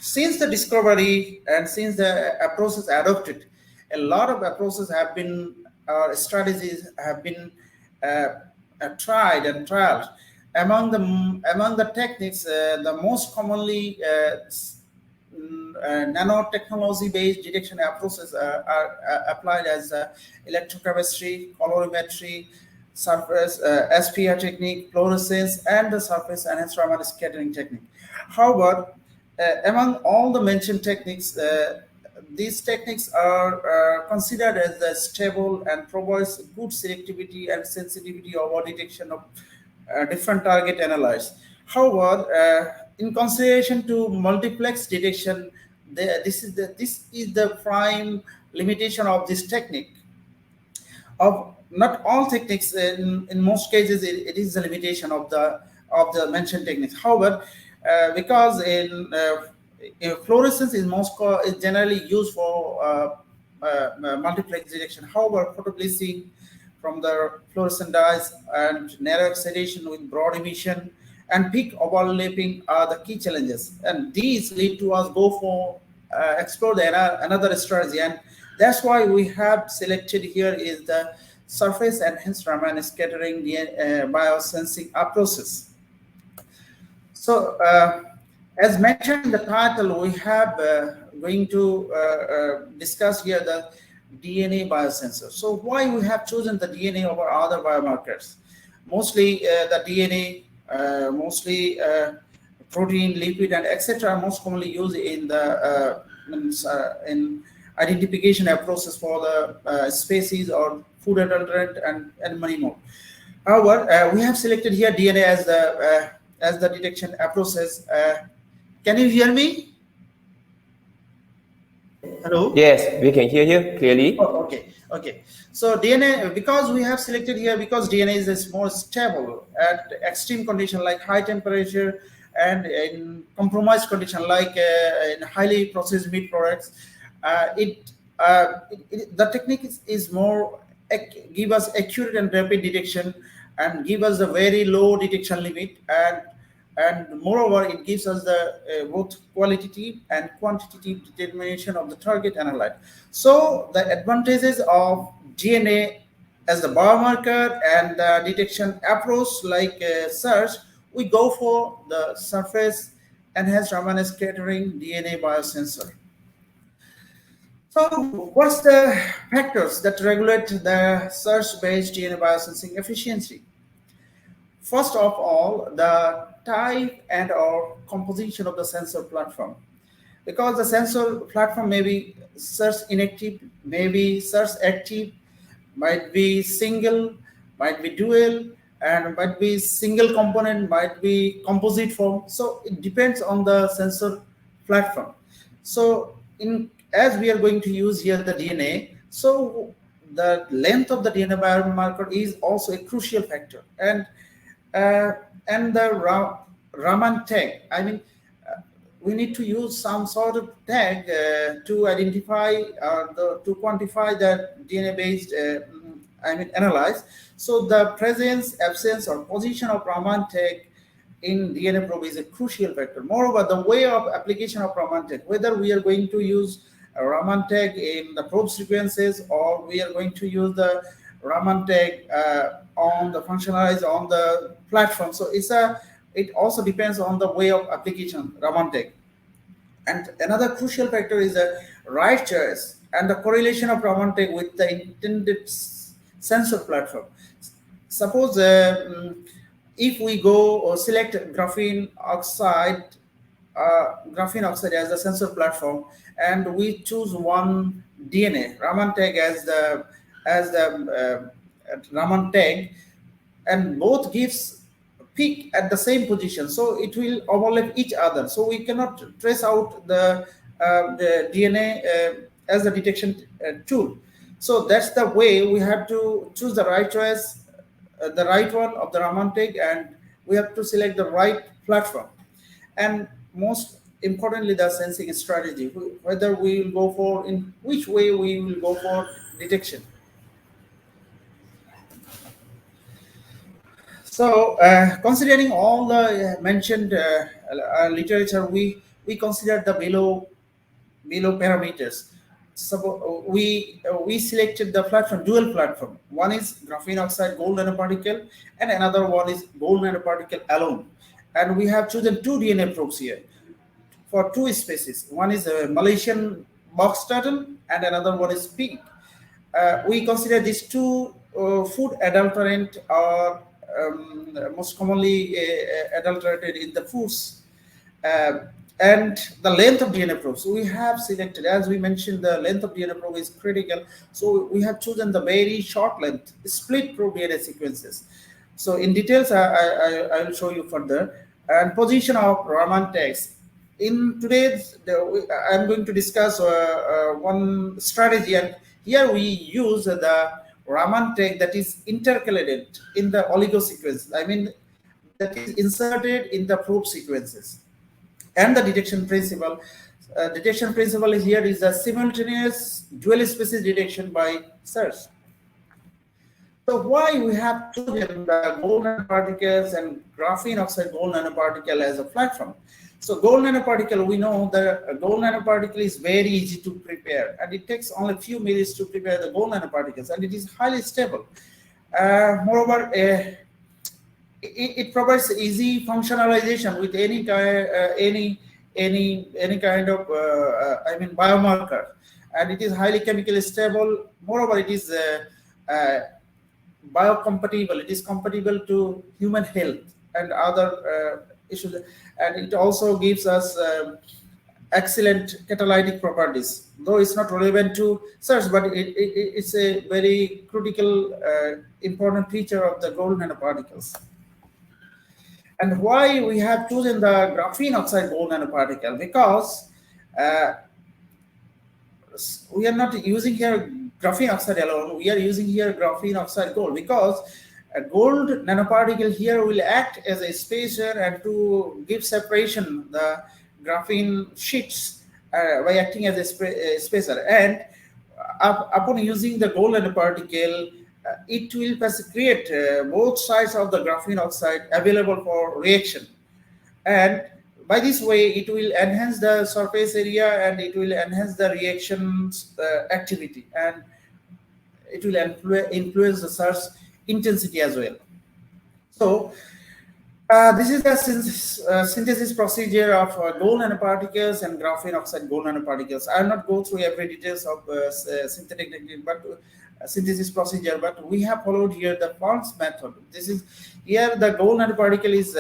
since the discovery and since the approaches adopted, a lot of approaches have been, strategies have been tried and trialed. Among the techniques, the most commonly nanotechnology-based detection approaches are applied as electrochemistry, colorimetry, surface SPR technique, fluorescence, and the surface enhanced Raman scattering technique. However, among all the mentioned techniques, these techniques are considered as the stable and provides good selectivity and sensitivity over detection of different target analytes. However, in consideration to multiplex detection, this is the prime limitation of this technique. Of not all techniques, in most cases, it is the limitation of the mentioned techniques. However, because in fluorescence is generally used for multiplex detection. However, photobleaching from the fluorescent dyes and narrow oxidation with broad emission and peak overlapping are the key challenges, and these lead to us go for explore another strategy, and that's why we have selected here is the surface enhanced Raman scattering biosensing approaches. So as mentioned in the title, we have going to discuss here the DNA biosensor. So why we have chosen the DNA over other biomarkers? Mostly the DNA, mostly protein, lipid, and etc. most commonly used in the in identification approaches for the species or food adulterant and many more. However, we have selected here DNA as the detection approaches. Can you hear me? Hello? Yes, we can hear you clearly. Oh, okay. So DNA, because we have selected here, because DNA is more stable at extreme condition like high temperature and in compromised condition like in highly processed meat products, the technique is more give us accurate and rapid detection and give us a very low detection limit, and moreover it gives us the both qualitative and quantitative determination of the target analyte. So the advantages of DNA as the biomarker and the detection approach like search, we go for the surface enhanced Raman scattering DNA biosensor. So what's the factors that regulate the search-based DNA biosensing efficiency? First of all, the type and or composition of the sensor platform. Because the sensor platform may be search inactive, may be search active, might be single, might be dual, and might be single component, might be composite form. So it depends on the sensor platform. So as we are going to use here the DNA, so the length of the DNA biomarker is also a crucial factor, and the Raman tag. I mean, we need to use some sort of tag to identify to quantify the DNA-based analyze. So the presence, absence, or position of Raman tag in DNA probe is a crucial factor. Moreover, the way of application of Raman tag, whether we are going to use a Raman tag in the probe sequences or we are going to use the Raman tag on the functionalize on the platform. So it also depends on the way of application Raman tag. And another crucial factor is the right choice and the correlation of Raman tag with the intended sensor platform. Suppose if we go or select graphene oxide as the sensor platform, and we choose one DNA Raman tag as the Raman tag, and both gives peak at the same position, so it will overlap each other. So we cannot trace out the DNA as a detection tool. So that's the way we have to choose the right choice, the right one of the Raman tag, and we have to select the right platform. And most importantly, the sensing strategy, whether we will go for, in which way we will go for detection. So considering all the mentioned literature, we consider the below parameters. So we selected the platform, dual platform. One is graphene oxide gold nanoparticle, and another one is gold nanoparticle alone. And we have chosen two DNA probes here for two species. One is a Malaysian box turtle, and another one is pig. We consider these two food adulterant are most commonly adulterated in the foods. And the length of DNA probe. So we have selected, as we mentioned, the length of DNA probe is critical. So we have chosen the very short length, split probe DNA sequences. So in details, I will show you further. And position of Raman tags. In today's, I'm going to discuss one strategy, and here we use the Raman tag that is intercalated in the oligo sequence. I mean, that is inserted in the probe sequences. And the detection principle is here is a simultaneous dual species detection by search. So why we have chosen the gold nanoparticles and graphene oxide gold nanoparticle as a platform? So gold nanoparticle, we know the gold nanoparticle is very easy to prepare, and it takes only a few minutes to prepare the gold nanoparticles, and it is highly stable. Moreover, it provides easy functionalization with any kind of biomarker, and it is highly chemically stable. Moreover, it is biocompatible. It is compatible to human health and other issues, and it also gives us excellent catalytic properties. Though it's not relevant to search, but it's a very critical, important feature of the gold nanoparticles. And why we have chosen the graphene oxide gold nanoparticle? Because we are not using here graphene oxide alone. We are using here graphene oxide gold, because a gold nanoparticle here will act as a spacer and to give separation the graphene sheets by acting as a spacer. And upon using the gold nanoparticle, it will create both sides of the graphene oxide available for reaction, and by this way it will enhance the surface area and it will enhance the reactions activity, and it will influence the search intensity as well. So this is the synthesis procedure of gold nanoparticles and graphene oxide gold nanoparticles. I will not go through every details of synthetic technique, but synthesis procedure, but we have followed here the Found's method. This is here the gold nanoparticle is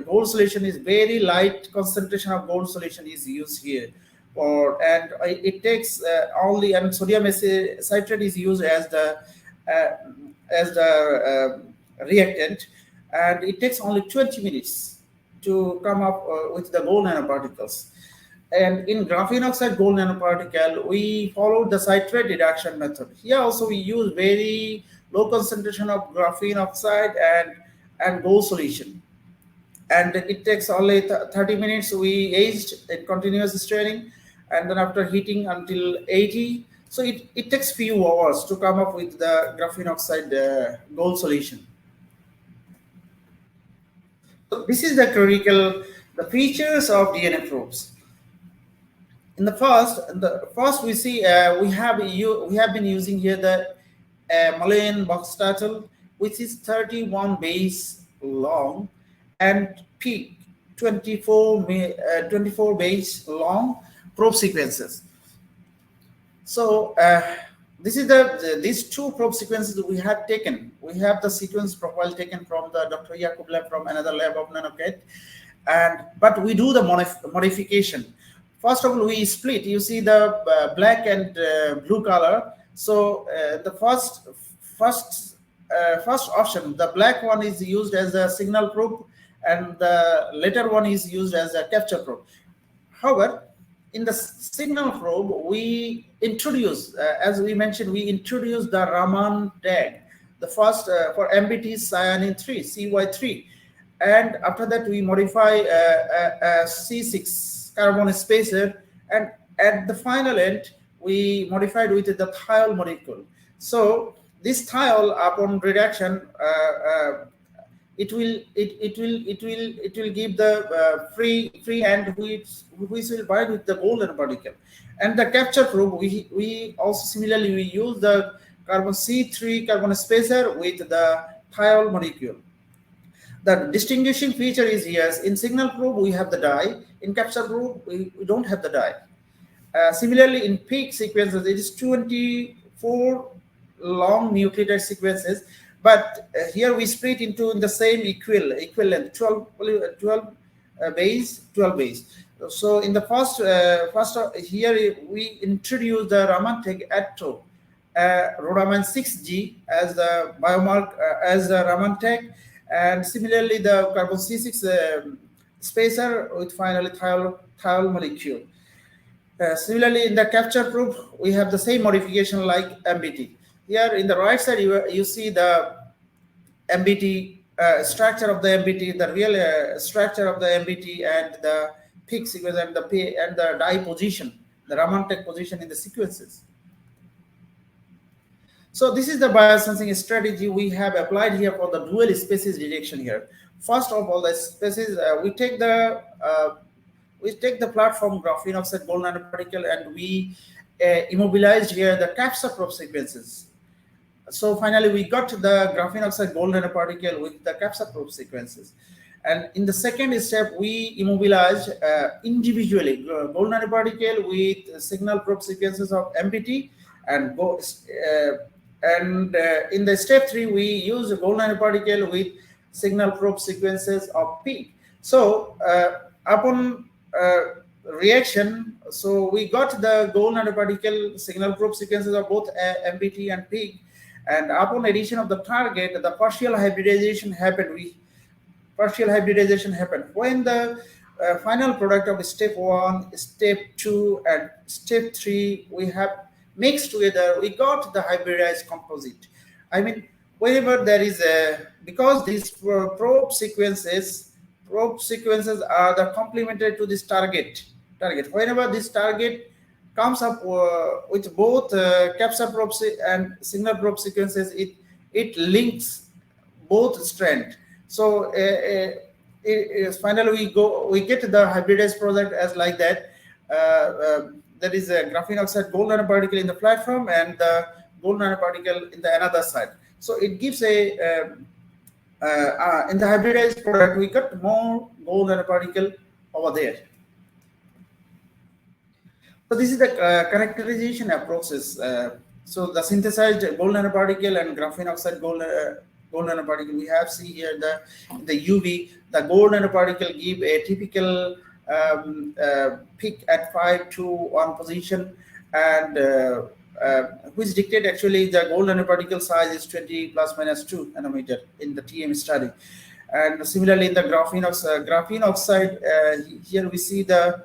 gold solution is very light concentration of gold solution is used here, and it takes only, and sodium citrate is used as the reactant, and it takes only 20 minutes to come up with the gold nanoparticles. And in graphene oxide gold nanoparticle, we followed the citrate reduction method. Here also we use very low concentration of graphene oxide and gold solution. and it takes only 30 minutes. We aged in continuous stirring, and then after heating until 80. So it takes few hours to come up with the graphene oxide gold solution. So this is the the features of DNA probes. In the first we see we have been using here the Malayan box turtle, which is 31 base long and peak 24 base long probe sequences. So this is these two probe sequences we have taken. We have the sequence profile taken from the Dr. Yakub lab, from another lab of Nanoket, but we do the modification. First of all, we split. You see the black and blue color. So the first option, the black one, is used as a signal probe, and the later one is used as a capture probe. However, in the signal probe, we introduce, as we mentioned, we introduce the Raman tag, the first for MBT cyanine 3, CY3, and after that we modify a C6 carbon spacer, and at the final end we modified with the thiol molecule. So this thiol, upon reduction, it will give the free end which will bind with the gold nanoparticle. And the capture probe, we also similarly we use the carbon C3 carbon spacer with the thiol molecule. The distinguishing feature is here, in signal probe we have the dye, in capture probe we don't have the dye. Similarly, in peak sequences, it is 24 long nucleotide sequences, but here we split into the same equivalent 12 base. So in the first here we introduce the Raman tag atto, Rodaman 6G as the biomarker as the Raman tag, and similarly the carbon C6 spacer with finally thiol molecule. Similarly, in the capture probe, we have the same modification like MBT. Here in the right side, you see the MBT structure of the MBT, the real structure of the MBT, and the peak sequence and the dye position, the Raman tag position in the sequences. So this is the biosensing strategy we have applied here for the dual species detection here. First of all, the species we take the platform graphene oxide gold nanoparticle, and we immobilized here the capture probe sequences. So finally, we got the graphene oxide gold nanoparticle with the capture probe sequences. And in the second step, we immobilized individually gold nanoparticle with signal probe sequences of MBT, and in the step 3, we use a gold nanoparticle with signal probe sequences of peak. So upon reaction, so we got the gold nanoparticle signal probe sequences of both MBT and peak, and upon addition of the target, the partial hybridization happened. When the final product of step 1, step 2, and step 3 we have mixed together, we got the hybridized composite. I mean, whenever there is because these probe sequences are the complementary to this target. Whenever this target comes up with both capture probe and signal probe sequences, it links both strands. So finally we get the hybridized product as like that. There is a graphene oxide gold nanoparticle in the platform and the gold nanoparticle in the another side. So it gives a in the hybridized product we got more gold nanoparticle over there. So this is the characterization process. So the synthesized gold nanoparticle and graphene oxide gold nanoparticle, we have see here the UV. The gold nanoparticle give a typical peak at 5 to 1 position, and which dictate actually the gold nanoparticle size is 20 plus minus 2 nanometer in the TM study. And similarly in the graphene oxide, here we see the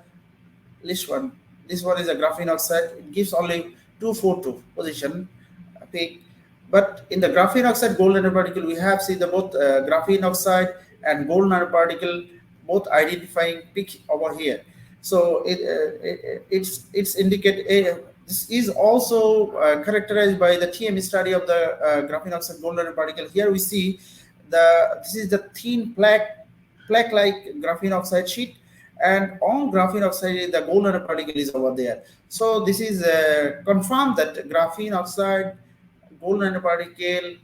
this one is a graphene oxide. It gives only 242 position peak. But in the graphene oxide gold nanoparticle, we have seen the both graphene oxide and gold nanoparticle both identifying peak over here. So it's indicate this is also characterized by the TM study of the graphene oxide gold nanoparticle. Here we see this is the thin plaque-like graphene oxide sheet, and on graphene oxide the gold nanoparticle is over there. So this is confirmed that graphene oxide gold nanoparticle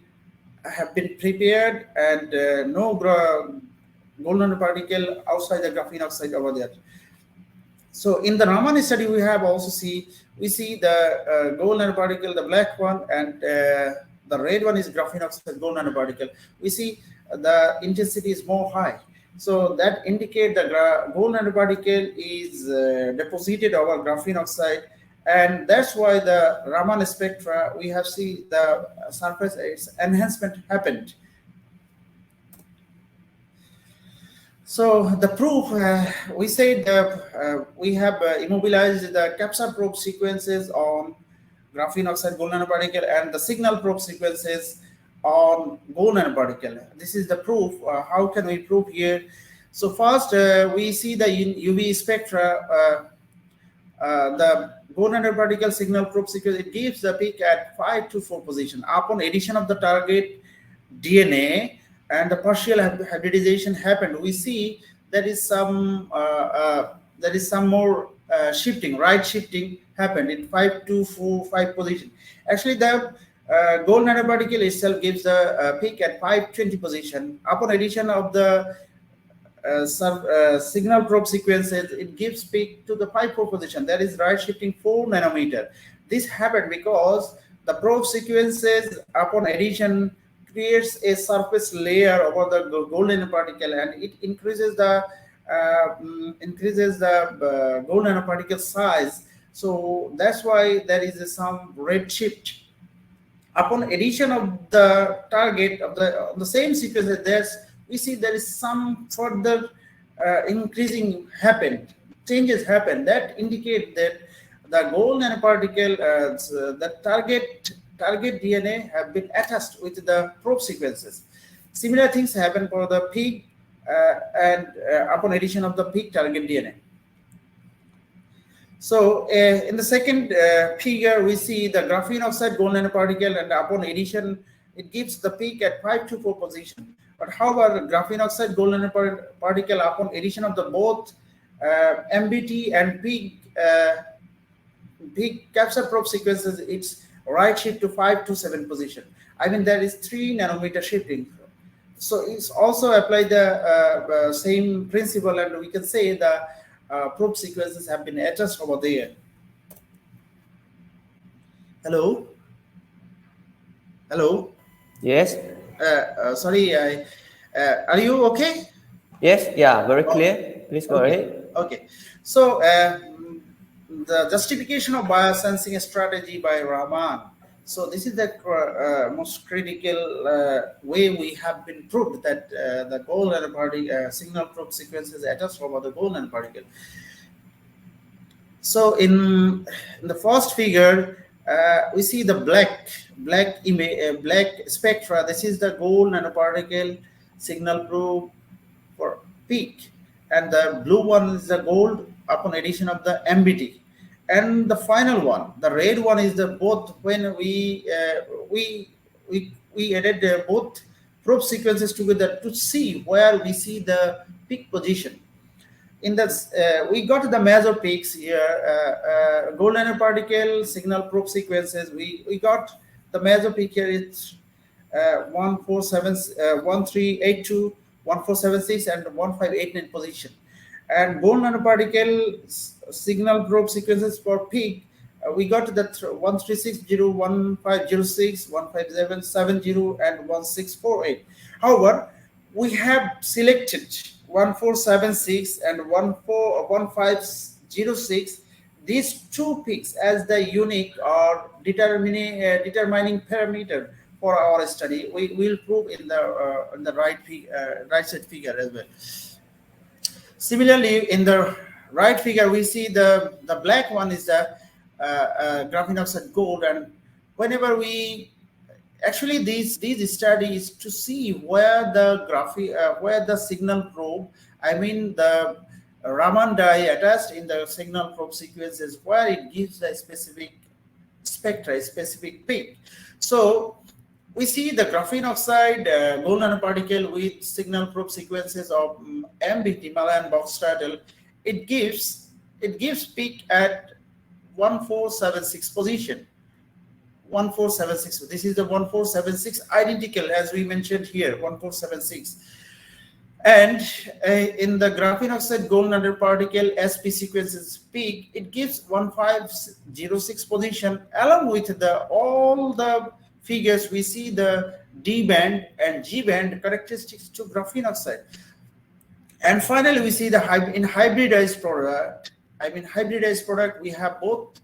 have been prepared, and no gold nanoparticle outside the graphene oxide over there. So in the Raman study, we have also see the gold nanoparticle, the black one, and the red one is graphene oxide gold nanoparticle. We see the intensity is more high. So that indicate the gold nanoparticle is deposited over graphene oxide, and that's why the Raman spectra we have seen the surface enhancement happened. So the proof, we said we have immobilized the capture probe sequences on graphene oxide gold nanoparticle and the signal probe sequences on gold nanoparticle. This is the proof. How can we prove here? So first, we see the UV spectra, the gold nanoparticle signal probe sequence. It gives the peak at 5 to 4 position. Upon addition of the target DNA and the partial hybridization happened, we see there is some more shifting, right shifting happened in 5 to 5 position. Actually, the gold nanoparticle itself gives the peak at 520 position. Upon addition of the signal probe sequences, it gives peak to the 5-4 position. That is right shifting 4 nanometer. This happened because the probe sequences upon addition creates a surface layer over the gold nanoparticle, and it increases the gold nanoparticle size. So that's why there is some red shift. Upon addition of the target of the same sequence, we see there is some further increasing changes happen that indicate that the gold nanoparticle, the target DNA have been attached with the probe sequences. Similar things happen for the peak and upon addition of the peak target DNA. So in the second figure, we see the graphene oxide gold nanoparticle, and upon addition, it gives the peak at 5 to 4 position. But however, graphene oxide gold nanoparticle upon addition of the both MBT and peak capture probe sequences, it's right shift to 5 to 7 position. I mean, there is 3 nanometer shifting. So it's also applied the same principle, and we can say the probe sequences have been attached over there. Hello? Yes. Sorry, are you okay? Yes. Yeah. Very clear. Please go ahead. Okay. So the justification of biosensing strategy by Rahman. So this is the most critical way we have been proved that the gold nanoparticle signal probe sequences attached over the gold nanoparticle. So in the first figure, we see the black spectra. This is the gold nanoparticle signal probe for peak, and the blue one is the gold upon addition of the MBT. And the final one, the red one, is the both when we added both probe sequences together to see where we see the peak position. In this, we got the major peaks here. Gold nanoparticle signal probe sequences. We got the major peak here. It's 1382, 1476, and 1589 position. And gold nanoparticle signal probe sequences for peak, we got the 1360, 1506, 15770, and 1648. However, we have selected 1476 and 1506, these 2 peaks, as the unique or determining parameter for our study. We will prove in the right side figure as well. Similarly, in the right figure, we see the black one is the graphene oxide gold, and whenever we actually these studies to see where the signal probe I mean the Raman dye attached in the signal probe sequences where it gives a specific spectra, a specific peak. So we see the graphene oxide gold nanoparticle with signal probe sequences of MBT, Malayan box turtle. It gives peak at 1476 position. 1476. This is the 1476 identical as we mentioned here, 1476. And in the graphene oxide gold nanoparticle SP sequences peak, it gives 1506 position. Along with all the figures, we see the D band and G band characteristics to graphene oxide. And finally, we see the hybridized product. I mean, hybridized product, we have both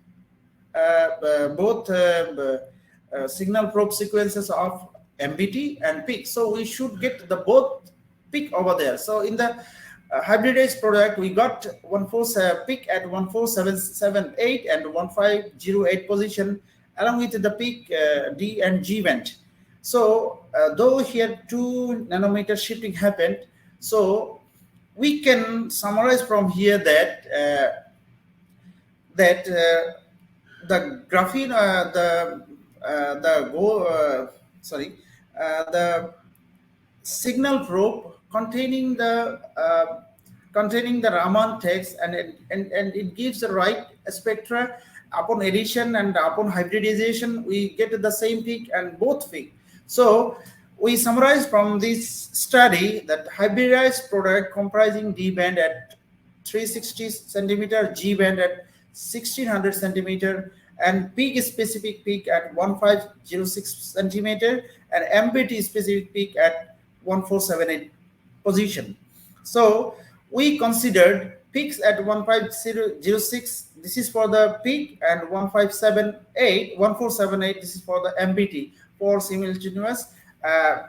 signal probe sequences of MBT and peak. So we should get the both peak over there. So in the hybridized product, we got peak at 14778 and 1508 position, along with the peak D and G band. So though here 2 nanometer shifting happened, so we can summarize from here that the graphene, the signal probe containing the Raman text, and it gives the right spectra. Upon addition and upon hybridization, we get the same peak and both peak. So we summarize from this study that hybridized product comprising D band at 360 centimeter, G band at 1600 centimeter, and peak specific peak at 1506 centimeter, and MBT specific peak at 1478 position. So we considered peaks at 1506, this is for the peak, and 1478, this is for the MBT, for simultaneous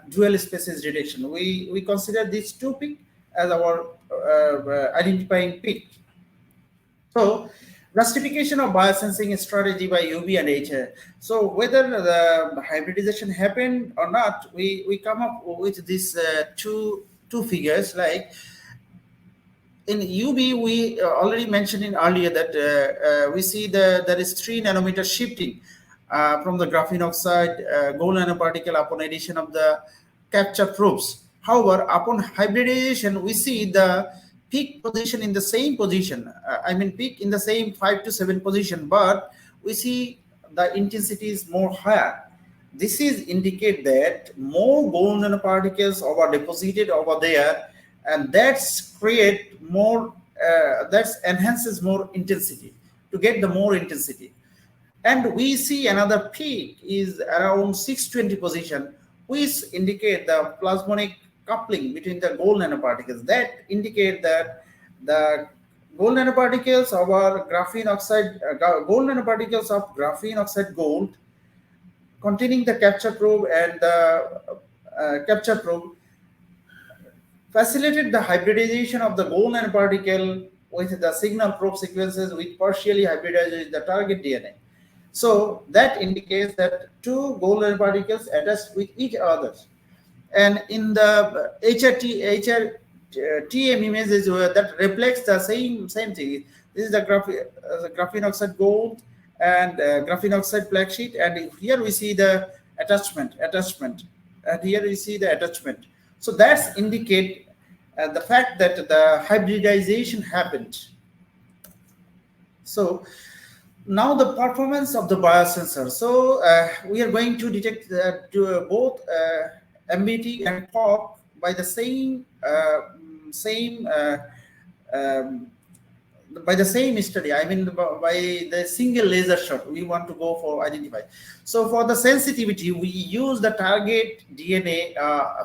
dual species detection. We consider these two peaks as our identifying peak. So justification of biosensing strategy by UV and HR. So whether the hybridization happened or not, we come up with these two figures. Like in UV, we already mentioned in earlier that we see there is 3 nanometer shifting from the graphene oxide gold nanoparticle upon addition of the capture probes. However, upon hybridization, we see the peak position in the same position. Peak in the same 5 to 7 position, but we see the intensity is more higher. This is indicate that more gold nanoparticles are deposited over there, and that's create more, that enhances more intensity to get the more intensity. And we see another peak is around 620 position, which indicate the plasmonic coupling between the gold nanoparticles. That indicate that the gold nanoparticles of our graphene oxide, gold nanoparticles of graphene oxide gold containing the capture probe and the capture probe facilitated the hybridization of the gold nanoparticle with the signal probe sequences with partially hybridized the target DNA. So that indicates that 2 gold nanoparticles attached with each other. And in the HRTM images that reflects the same thing. This is the graphene oxide gold and graphene oxide black sheet, and here we see the attachment, and here we see the attachment. So that's indicate the fact that the hybridization happened. So now the performance of the biosensor. So we are going to detect both MBT and POC by the same by the same study. I mean, by the single laser shot, we want to go for identify. So for the sensitivity, we use the target DNA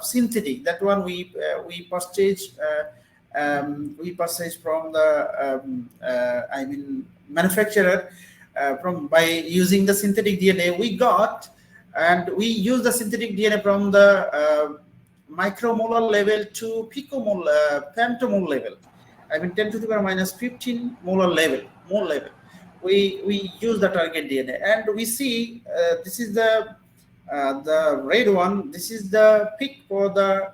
synthetic. That one we purchased from the manufacturer by using the synthetic DNA we got, and we use the synthetic DNA from the micromolar level to picomolar, femtomole level. 10 to the power minus 15 molar level, mole level. We use the target DNA, and we see this is the red one. This is the peak for the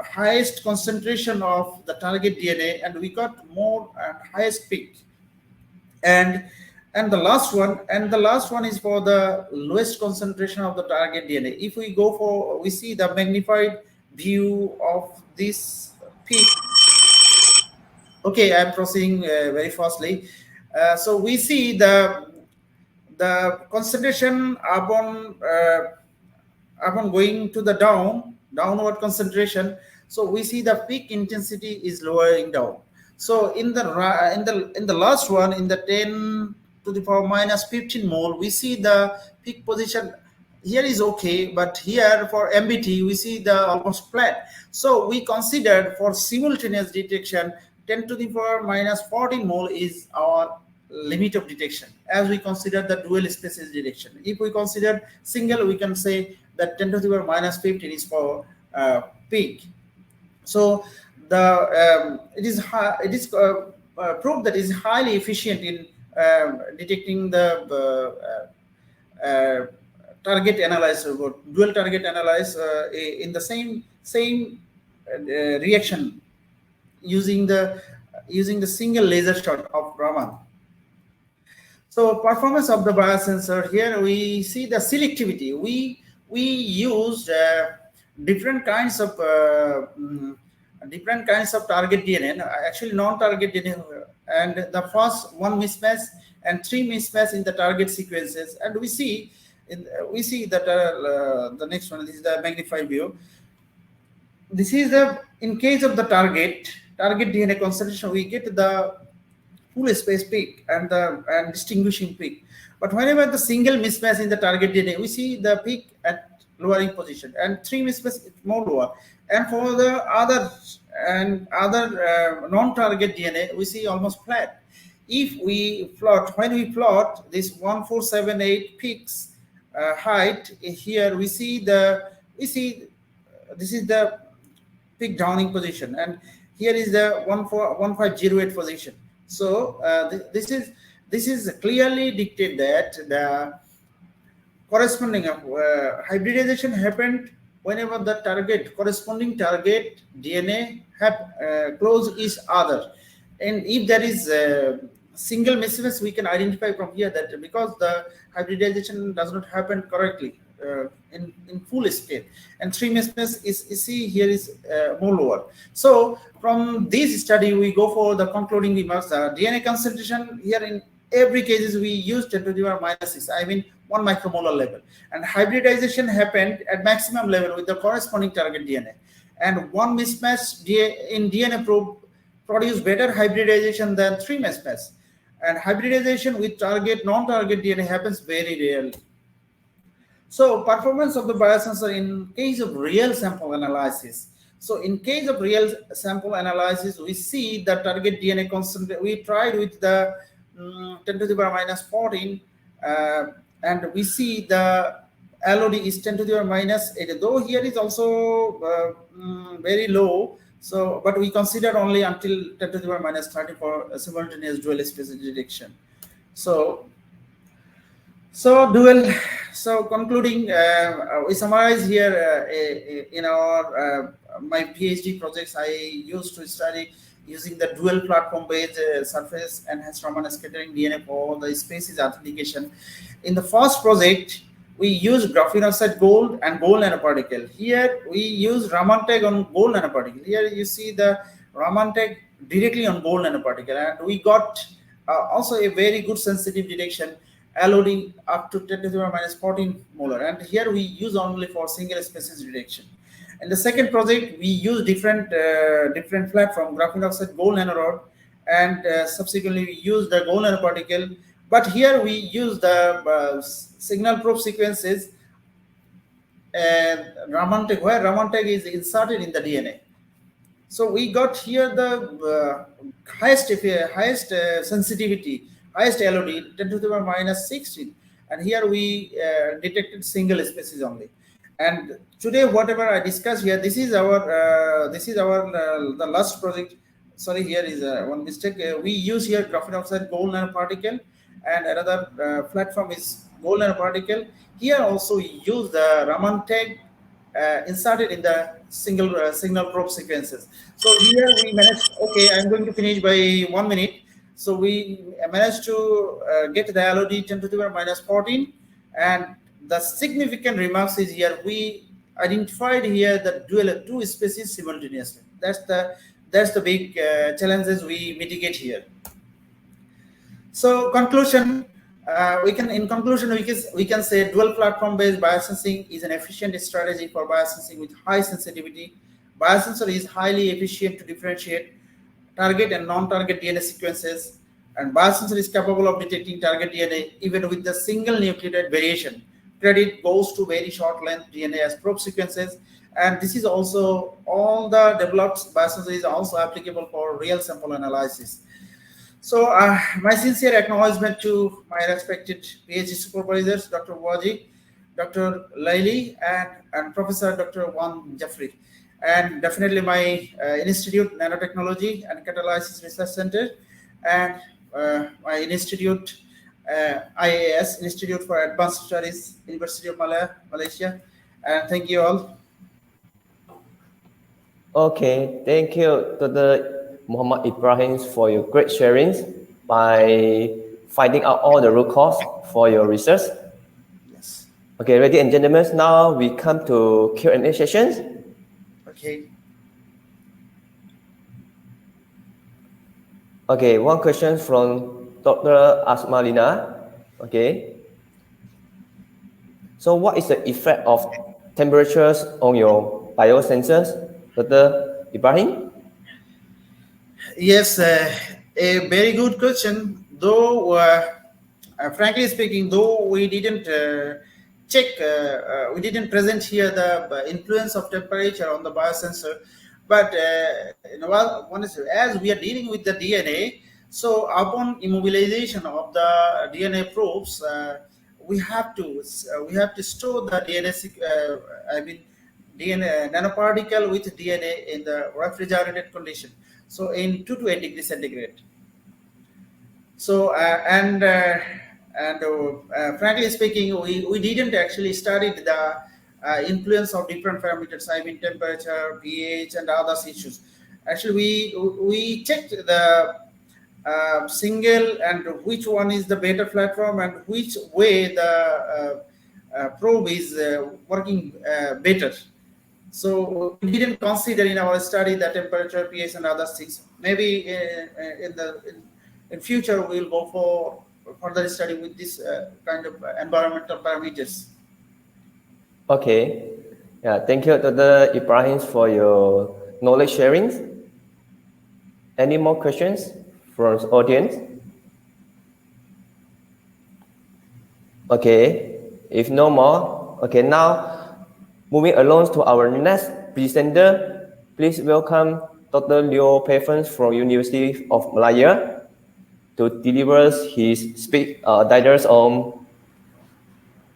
highest concentration of the target DNA, and we got more highest peak. And the last one is for the lowest concentration of the target DNA. If we go for, we see the magnified view of this peak. Okay, I'm proceeding very fastly. So we see the concentration upon going to the downward concentration. So we see the peak intensity is lowering down. So in the last one, in the 10 to the power minus 15 mole, we see the peak position here is okay, but here for MBT we see the almost flat. So we considered for simultaneous detection 10 to the power minus 14 mole is our limit of detection, as we consider the dual species detection. If we consider single, we can say that 10 to the power minus 15 is for peak. So it is proved that it is highly efficient in detecting the target analyzer, dual target analyzer in the same reaction using the single laser shot of Raman. So performance of the biosensor, here we see the selectivity. We used different kinds of target DNA, actually non-target DNA, and the first one mismatch and 3 mismatch in the target sequences, and we see that the next one, this is the magnified view. This is the, in case of the target DNA concentration, we get the full space peak and distinguishing peak. But whenever the single mismatch in the target DNA, we see the peak at lowering position, and 3 mismatch more lower. And for the other non-target DNA, we see almost flat. If we plot, when we plot this 1478 peaks height, here we see this is the peak downing position, and here is the 1508 position. So this is clearly dictated that the corresponding hybridization happened whenever the corresponding target DNA have close each other, and if there is a single mismatch, we can identify from here that because the hybridization does not happen correctly in full scale, and 3 mismatch is see here is more lower. So from this study, we go for the concluding remarks. DNA concentration here in every cases we use 10 to the power minus 6, I mean 1 micromolar level, and hybridization happened at maximum level with the corresponding target DNA, and 1 mismatch in DNA probe produce better hybridization than 3 mismatch, and hybridization with non-target DNA happens very rarely. So performance of the biosensor in case of real sample analysis. So in case of real sample analysis, we see the target DNA concentration. We tried with the 10 to the power minus 14, and we see the LOD is 10 to the power minus 8, though here is also very low. So, but we consider only until 10 to the power minus 30 for simultaneous dual species detection. So concluding, we summarize here in our my PhD projects. I used to study using the dual platform-based surface enhanced Raman scattering DNA for the species authentication. In the first project, we use graphene oxide gold and gold nanoparticle. Here we use Raman tag on gold nanoparticle. Here you see the Raman tag directly on gold nanoparticle, and we got also a very good sensitive detection, LOD up to 10 to the power minus 14 molar, and here we use only for single species detection. In the second project, we use different platform, graphene oxide gold nanorod, and subsequently we use the gold nanoparticle. But here we use the signal probe sequences and Raman tag, where Raman tag is inserted in the DNA. So we got here the highest sensitivity, highest LOD, 10 to the power minus 16, and here we detected single species only. And today, whatever I discussed here, this is our the last project. Sorry, here is one mistake. We use here graphene oxide gold nanoparticle, and another platform is gold nanoparticle. Here also we use the Raman tag inserted in the single signal probe sequences. So here we managed, okay, I'm going to finish by 1 minute. So we managed to get the LOD 10 to the power minus 14. And the significant remarks is here, we identified here the two species simultaneously. That's the big challenges we mitigate here. So conclusion, we can say dual platform based biosensing is an efficient strategy for biosensing with high sensitivity. Biosensor is highly efficient to differentiate target and non-target DNA sequences, and biosensor is capable of detecting target DNA even with the single nucleotide variation. Credit goes to very short length DNA as probe sequences, and this is also all the developed biosensor is also applicable for real sample analysis. So my sincere acknowledgement to my respected PhD supervisors, Dr. Waji, Dr. Laili, and Professor Dr. Wan Jeffrey, and definitely my institute, Nanotechnology and Catalysis Research Center, and my institute, IAS, Institute for Advanced Studies, University of Malaysia. And thank you all. Okay, thank you, Dr. Muhammad Ibrahim, for your great sharings by finding out all the root cause for your research. Yes. Okay, ladies and gentlemen, now we come to Q&A sessions. Okay. Okay, one question from Dr. Asmalina. Okay. So what is the effect of temperatures on your biosensors, Dr. Ibrahim? Yes, a very good question. Though, frankly speaking, though we didn't we didn't present here the influence of temperature on the biosensor, but one is, as we are dealing with the DNA, so upon immobilization of the DNA probes, we have to store the DNA. DNA nanoparticle with DNA in the refrigerated condition. So in 220 degrees centigrade. So frankly speaking, we didn't actually study the influence of different parameters. I mean temperature, pH, and other issues. Actually, we checked the single and which one is the better platform and which way the probe is working better. So we didn't consider in our study the temperature, pH, and other things. Maybe in future we'll go for further study with this kind of environmental parameters. Okay. Yeah, thank you, Dr. Ibrahim, for your knowledge sharing. Any more questions from the audience? Okay. If no more, okay, now moving along to our next presenter, please welcome Dr. Leo Pevens from University of Malaya to deliver his speech on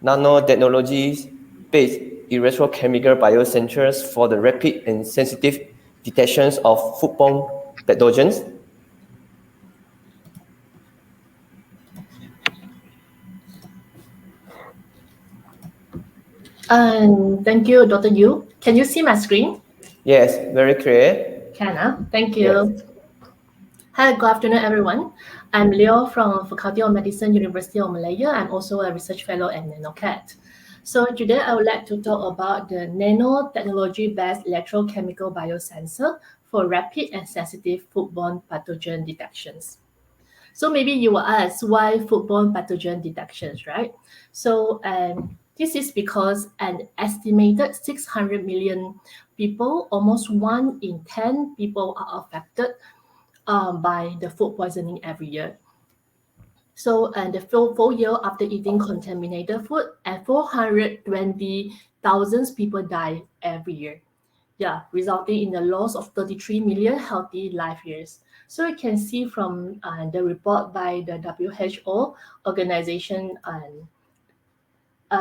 nanotechnology-based electrochemical biosensors for the rapid and sensitive detections of foodborne pathogens. Thank you, Dr. Yu. Can you see my screen? Yes, very clear. Thank you. Yes. Hi, good afternoon, everyone. I'm Leo from Faculty of Medicine, University of Malaya. I'm also a research fellow at NanoCat. So today I would like to talk about the nanotechnology-based electrochemical biosensor for rapid and sensitive foodborne pathogen detections. So maybe you will ask why foodborne pathogen detections, right? So this is because an estimated 600 million people, almost 1 in 10 people are affected by the food poisoning every year. So, and the full year after eating contaminated food, and 420,000 people die every year. Yeah, resulting in the loss of 33 million healthy life years. So you can see from the report by the WHO organization,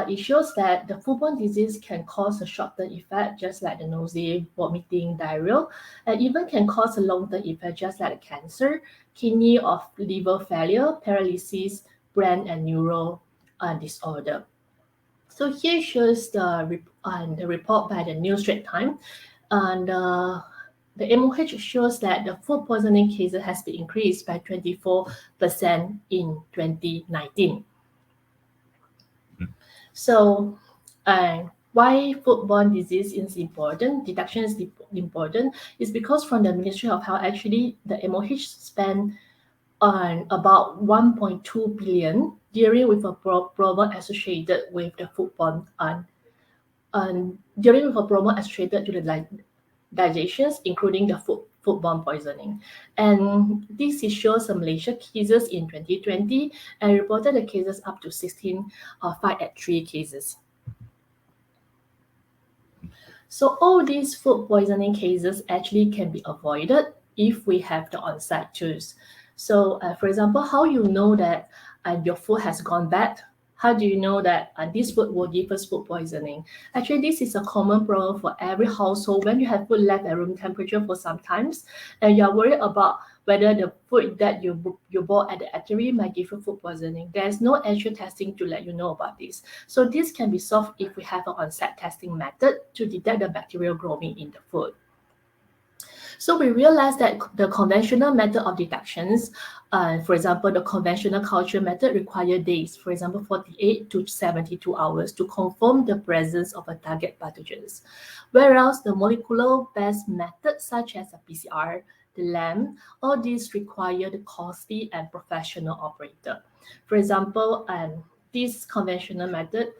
it shows that the foodborne disease can cause a short-term effect, just like the nausea, vomiting, diarrhea, and even can cause a long-term effect, just like cancer, kidney or liver failure, paralysis, brain and neural disorder. So here shows the report by the New Straits Times, and the MOH shows that the food poisoning cases has been increased by 24% in 2019. So why foodborne disease is important, detection is important, is because from the Ministry of Health, actually the MOH spent on about 1.2 billion dealing with a problem associated with the foodborne and dealing with a problem associated to the digestions, including the foodborne poisoning. And this shows some Malaysia cases in 2020 and reported the cases up to 5 at 3 cases. So all these food poisoning cases actually can be avoided if we have the on-site tools. So for example, how you know that your food has gone bad? How do you know that this food will give us food poisoning? Actually, this is a common problem for every household when you have food left at room temperature for some times, and you're worried about whether the food that you bought at the eatery might give you food poisoning. There's no actual testing to let you know about this. So this can be solved if we have an on-site testing method to detect the bacterial growing in the food. So we realized that the conventional method of detections, for example, the conventional culture method require days, for example, 48 to 72 hours to confirm the presence of a target pathogens. Whereas the molecular-based methods such as a PCR, the LAMP, all these require the costly and professional operator. For example, this conventional method,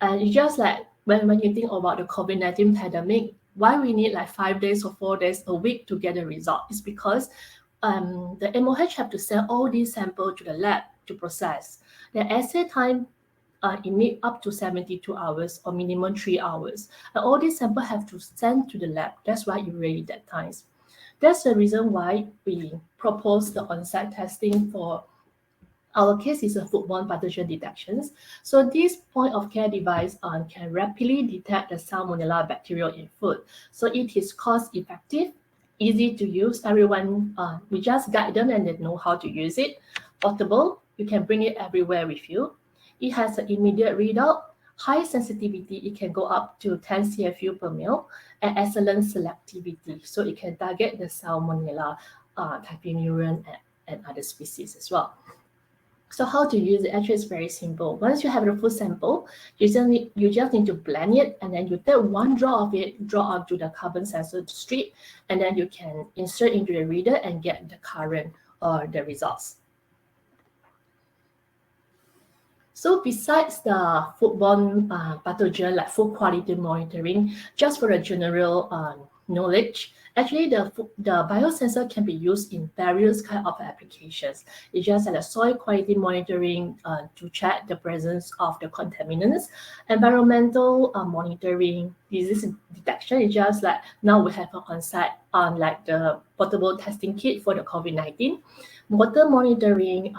it's just like when you think about the COVID-19 pandemic, why we need like 5 days or 4 days a week to get a result is because the MOH have to send all these samples to the lab to process. The assay time it need up to 72 hours or minimum 3 hours. And all these samples have to send to the lab. That's why it really that times. That's the reason why we propose the on-site testing for our case is a foodborne pathogen detections. So this point-of-care device can rapidly detect the Salmonella bacteria in food. So it is cost-effective, easy to use. Everyone, we just guide them and they know how to use it. Portable, you can bring it everywhere with you. It has an immediate readout, high sensitivity, it can go up to 10 CFU per ml, and excellent selectivity. So it can target the Salmonella, Typhimurium, and other species as well. So how to use it? Actually, it's very simple. Once you have the food sample, you just need to blend it, and then you take one drop of it, draw onto the carbon sensor strip, and then you can insert into the reader and get the current or the results. So besides the foodborne pathogen like food quality monitoring, just for a general knowledge, actually the biosensor can be used in various kind of applications. It's just like a soil quality monitoring to check the presence of the contaminants, environmental monitoring, disease detection. It's just like now we have an on-site like the portable testing kit for the COVID-19, water monitoring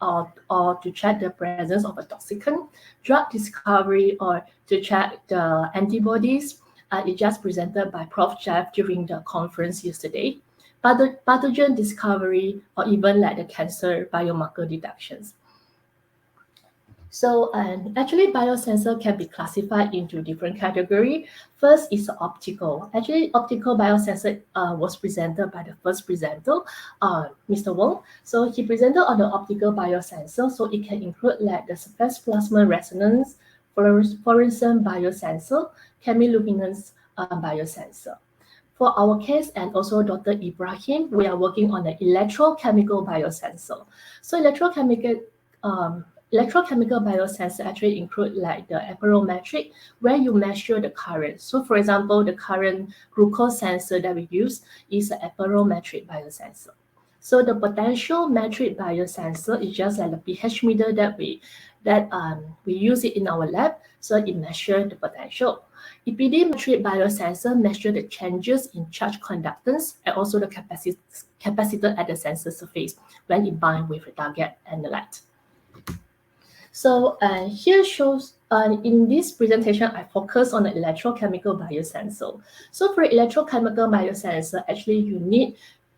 or to check the presence of a toxicant, drug discovery, or to check the antibodies. It just presented by Prof. Jeff during the conference yesterday. Pathogen discovery, or even like the cancer biomarker detections. So actually biosensor can be classified into different categories. First is optical. Actually, optical biosensor was presented by the first presenter, Mr. Wong. So he presented on the optical biosensor. So it can include like the surface plasma resonance, fluorescence biosensor, chemiluminescence biosensor. For our case and also Dr. Ibrahim, we are working on the electrochemical biosensor. So electrochemical biosensor actually include like the apeirometric, where you measure the current. So for example, the current glucose sensor that we use is an apeirometric biosensor. So the potential metric biosensor is just like the pH meter that we use it in our lab, so it measures the potential. EPD metric biosensor measure the changes in charge conductance and also the capacitor at the sensor surface when it binds with the target analyte. So here shows, in this presentation, I focus on the electrochemical biosensor. So for electrochemical biosensor, actually you need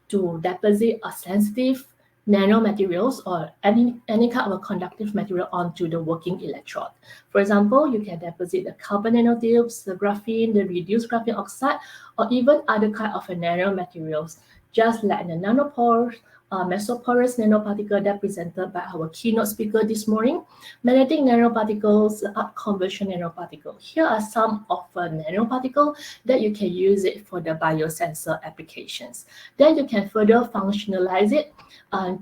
to deposit a sensitive nanomaterials or any kind of a conductive material onto the working electrode. For example, you can deposit the carbon nanotubes, the graphene, the reduced graphene oxide, or even other kind of nanomaterials, just like the nanopores, mesoporous nanoparticle that presented by our keynote speaker this morning, magnetic nanoparticles, up conversion nanoparticle. Here are some of nanoparticle that you can use it for the biosensor applications. Then you can further functionalize it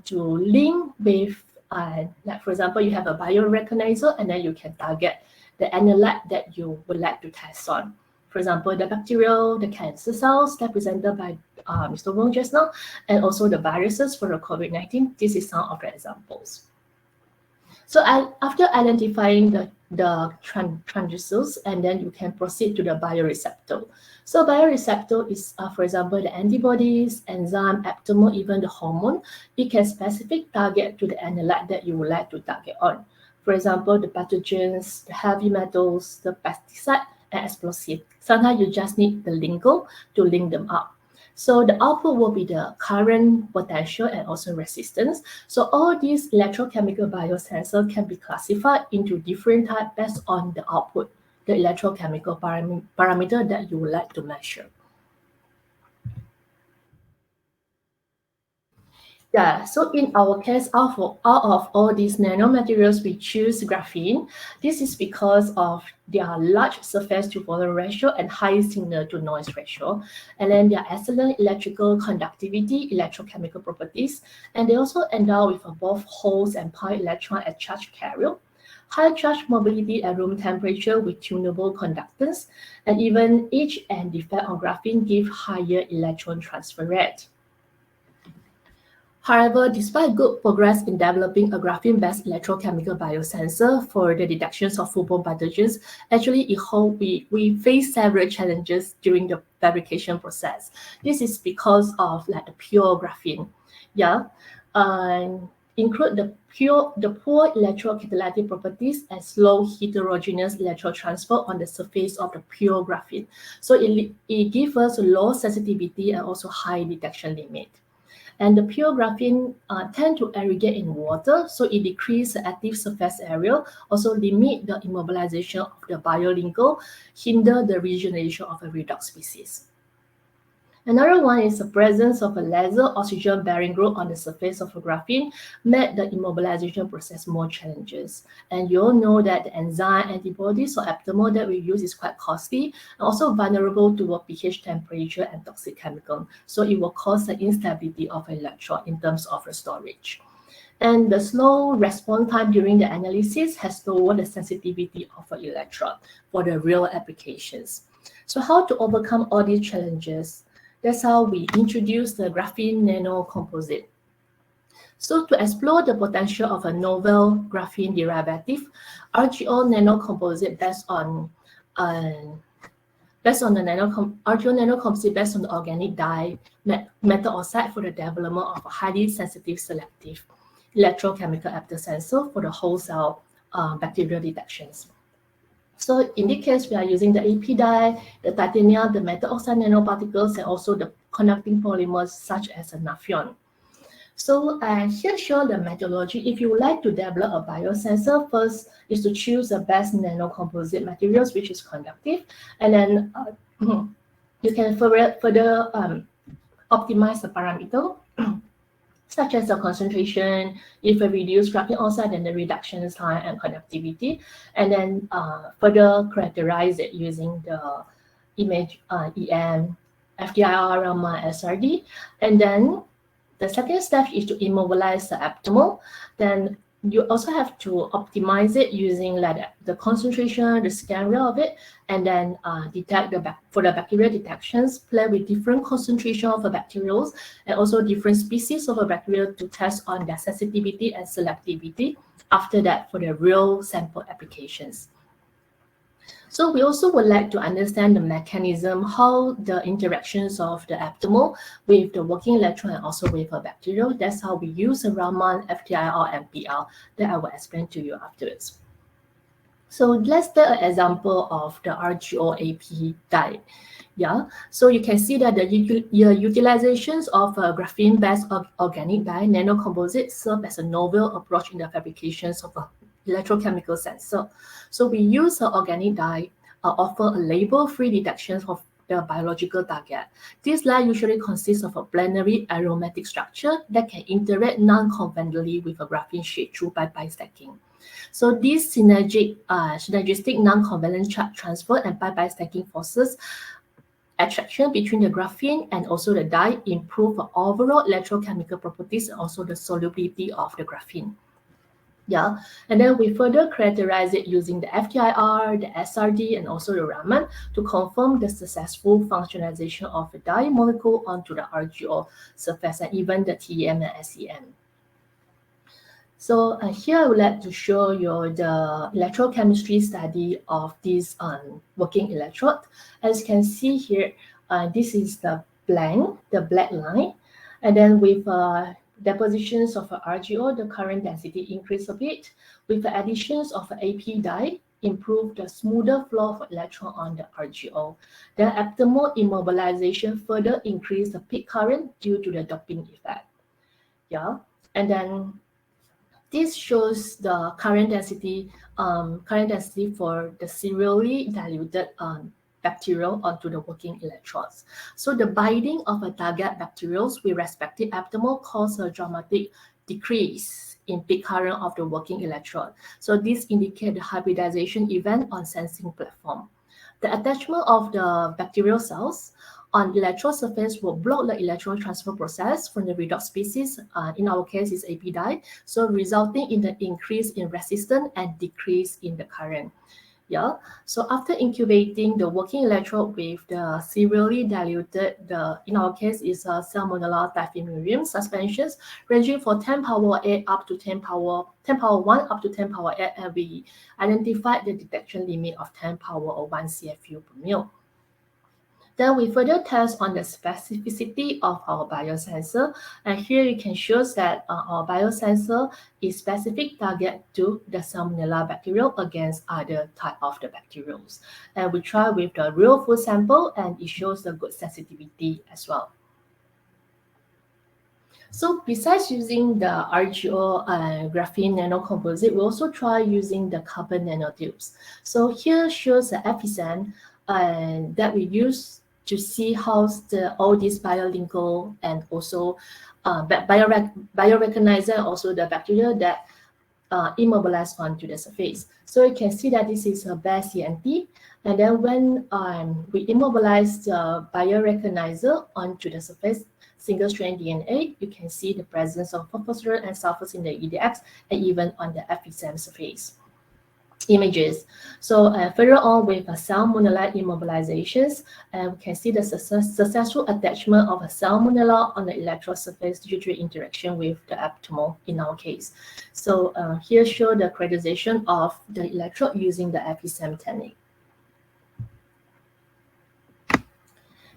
to link with, like for example, you have a biorecognizer, and then you can target the analyte that you would like to test on. For example, the bacterial, the cancer cells that presented by Mr. Wong just now, and also the viruses for the COVID-19. This is some of the examples. So after identifying the transducers, and then you can proceed to the bioreceptor. So bioreceptor is, for example, the antibodies, enzyme, aptamer, even the hormone. It can specific target to the analyte that you would like to target on. For example, the pathogens, the heavy metals, the pesticide, and explosive. Sometimes you just need the linker to link them up. So the output will be the current, potential, and also resistance. So all these electrochemical biosensors can be classified into different types based on the output, the electrochemical parameter that you would like to measure. Yeah, so in our case, out of all these nanomaterials, we choose graphene. This is because of their large surface to volume ratio and high signal to noise ratio. And then their excellent electrical conductivity, electrochemical properties. And they also endow with both holes and pi electron as charge carrier, high charge mobility at room temperature with tunable conductance, and even age and defect on graphene give higher electron transfer rate. However, despite good progress in developing a graphene-based electrochemical biosensor for the detections of foodborne pathogens, actually we face several challenges during the fabrication process. This is because of like the pure graphene. Yeah, include the poor electrocatalytic properties and slow heterogeneous electron transfer on the surface of the pure graphene. So it gives us a low sensitivity and also high detection limit. And the pure graphene tend to aggregate in water, so it decreases the active surface area, also limit the immobilization of the biolinker, hinder the regeneration of a redox species. Another one is the presence of a laser oxygen-bearing group on the surface of a graphene made the immobilization process more challenges. And you all know that the enzyme, antibodies, or aptamer that we use is quite costly and also vulnerable to a pH temperature and toxic chemical. So it will cause the instability of an electrode in terms of the storage. And the slow response time during the analysis has lowered the sensitivity of an electrode for the real applications. So how to overcome all these challenges? That's how we introduce the graphene nanocomposite. So to explore the potential of a novel graphene derivative, RGO nanocomposite based on the RGO nanocomposite based on the organic dye metal oxide for the development of a highly sensitive selective electrochemical biosensor for the whole cell bacterial detections. So in this case, we are using the AP dye, the titanium, the metal oxide nanoparticles, and also the conducting polymers such as a naphthalene. So here show the methodology. If you would like to develop a biosensor, first is to choose the best nanocomposite materials, which is conductive, and then you can further optimize the parameter, such as the concentration, if a reduced graphene oxide, then the reduction time and conductivity, and then further characterize it using the image EM, FTIR, Raman, SRD. And then the second step is to immobilize the aptamer. Then you also have to optimize it using like the concentration, the scan rate of it, and then detect for the bacterial detections, play with different concentration of the bacterials and also different species of a bacteria to test on their sensitivity and selectivity after that for the real sample applications. So we also would like to understand the mechanism, how the interactions of the aptamer with the working electron and also with a bacterial. That's how we use the Raman, FTIR, and PL that I will explain to you afterwards. So let's take an example of the RGO-AP dye. Yeah, so you can see that the utilizations of graphene-based organic dye nanocomposite serve as a novel approach in the fabrications of an electrochemical sensor. So we use organic dye offer a label-free detection of the biological target. This dye usually consists of a planary aromatic structure that can interact non-conventionally with a graphene sheet through pi-pi stacking. So these synergistic non-covalent charge transfer and pi-pi stacking forces attraction between the graphene and also the dye improve the overall electrochemical properties and also the solubility of the graphene. Yeah, and then we further characterize it using the FTIR, the SRD, and also the Raman to confirm the successful functionalization of the dye molecule onto the RGO surface and even the TEM and SEM. So here I would like to show you the electrochemistry study of this working electrode. As you can see here, this is the black line. And then with depositions of RGO, the current density increase a bit. With the additions of AP dye, improve the smoother flow of electron on the RGO. The optimal immobilization further increase the peak current due to the doping effect. Yeah, and then this shows the current density for the serially diluted bacterial onto the working electrodes. So the binding of a target bacterials with respective optimal cause a dramatic decrease in peak current of the working electrode. So this indicates the hybridization event on sensing platform. The attachment of the bacterial cells on the electrode surface will block the electron transfer process from the redox species, in our case is AP dye, so resulting in the increase in resistance and decrease in the current. Yeah, so after incubating the working electrode with the serially diluted, in our case is a salmonella typhimurium suspensions ranging for 10 power 8 up to 10 power 1 up to 10 power 8, and we identified the detection limit of 10 power 1 CFU per mil. Then we further test on the specificity of our biosensor, and here you can show that our biosensor is specific target to the salmonella bacterial against other type of the bacterials. And we try with the real food sample, and it shows the good sensitivity as well. So besides using the RGO graphene nanocomposite, we also try using the carbon nanotubes. So here shows the FSM that we use to see how all these biolinker and also biorecognizer, also the bacteria that immobilize onto the surface. So you can see that this is a bare CNT, and then when we immobilize the biorecognizer onto the surface, single-strand DNA, you can see the presence of phosphorus and sulfurs in the EDX and even on the FSM surface images. So further on with salmonella immobilizations, we can see the successful attachment of a salmonella on the electrode surface due to interaction with the optimal in our case. So here show the characterization of the electrode using the FSM technique.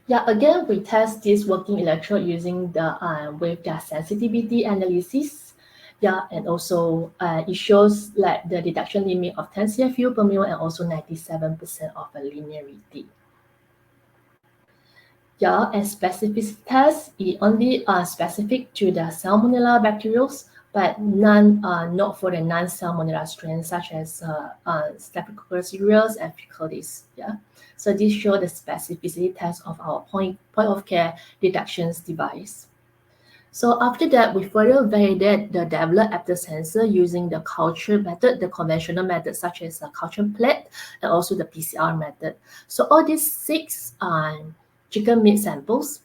Yeah, again, we test this working electrode using the with the sensitivity analysis. Yeah, and also it shows like the detection limit of 10 CFU per mil and also 97% of a linearity. Yeah, and specific test is only specific to the salmonella bacterials, but not for the non-salmonella strains such as Staphylococcus aureus and Ficolis. Yeah, so this shows the specificity test of our point of care detections device. So after that, we further validate the developed after sensor using the culture method, the conventional method such as the culture plate and also the PCR method. So all these 6 chicken meat samples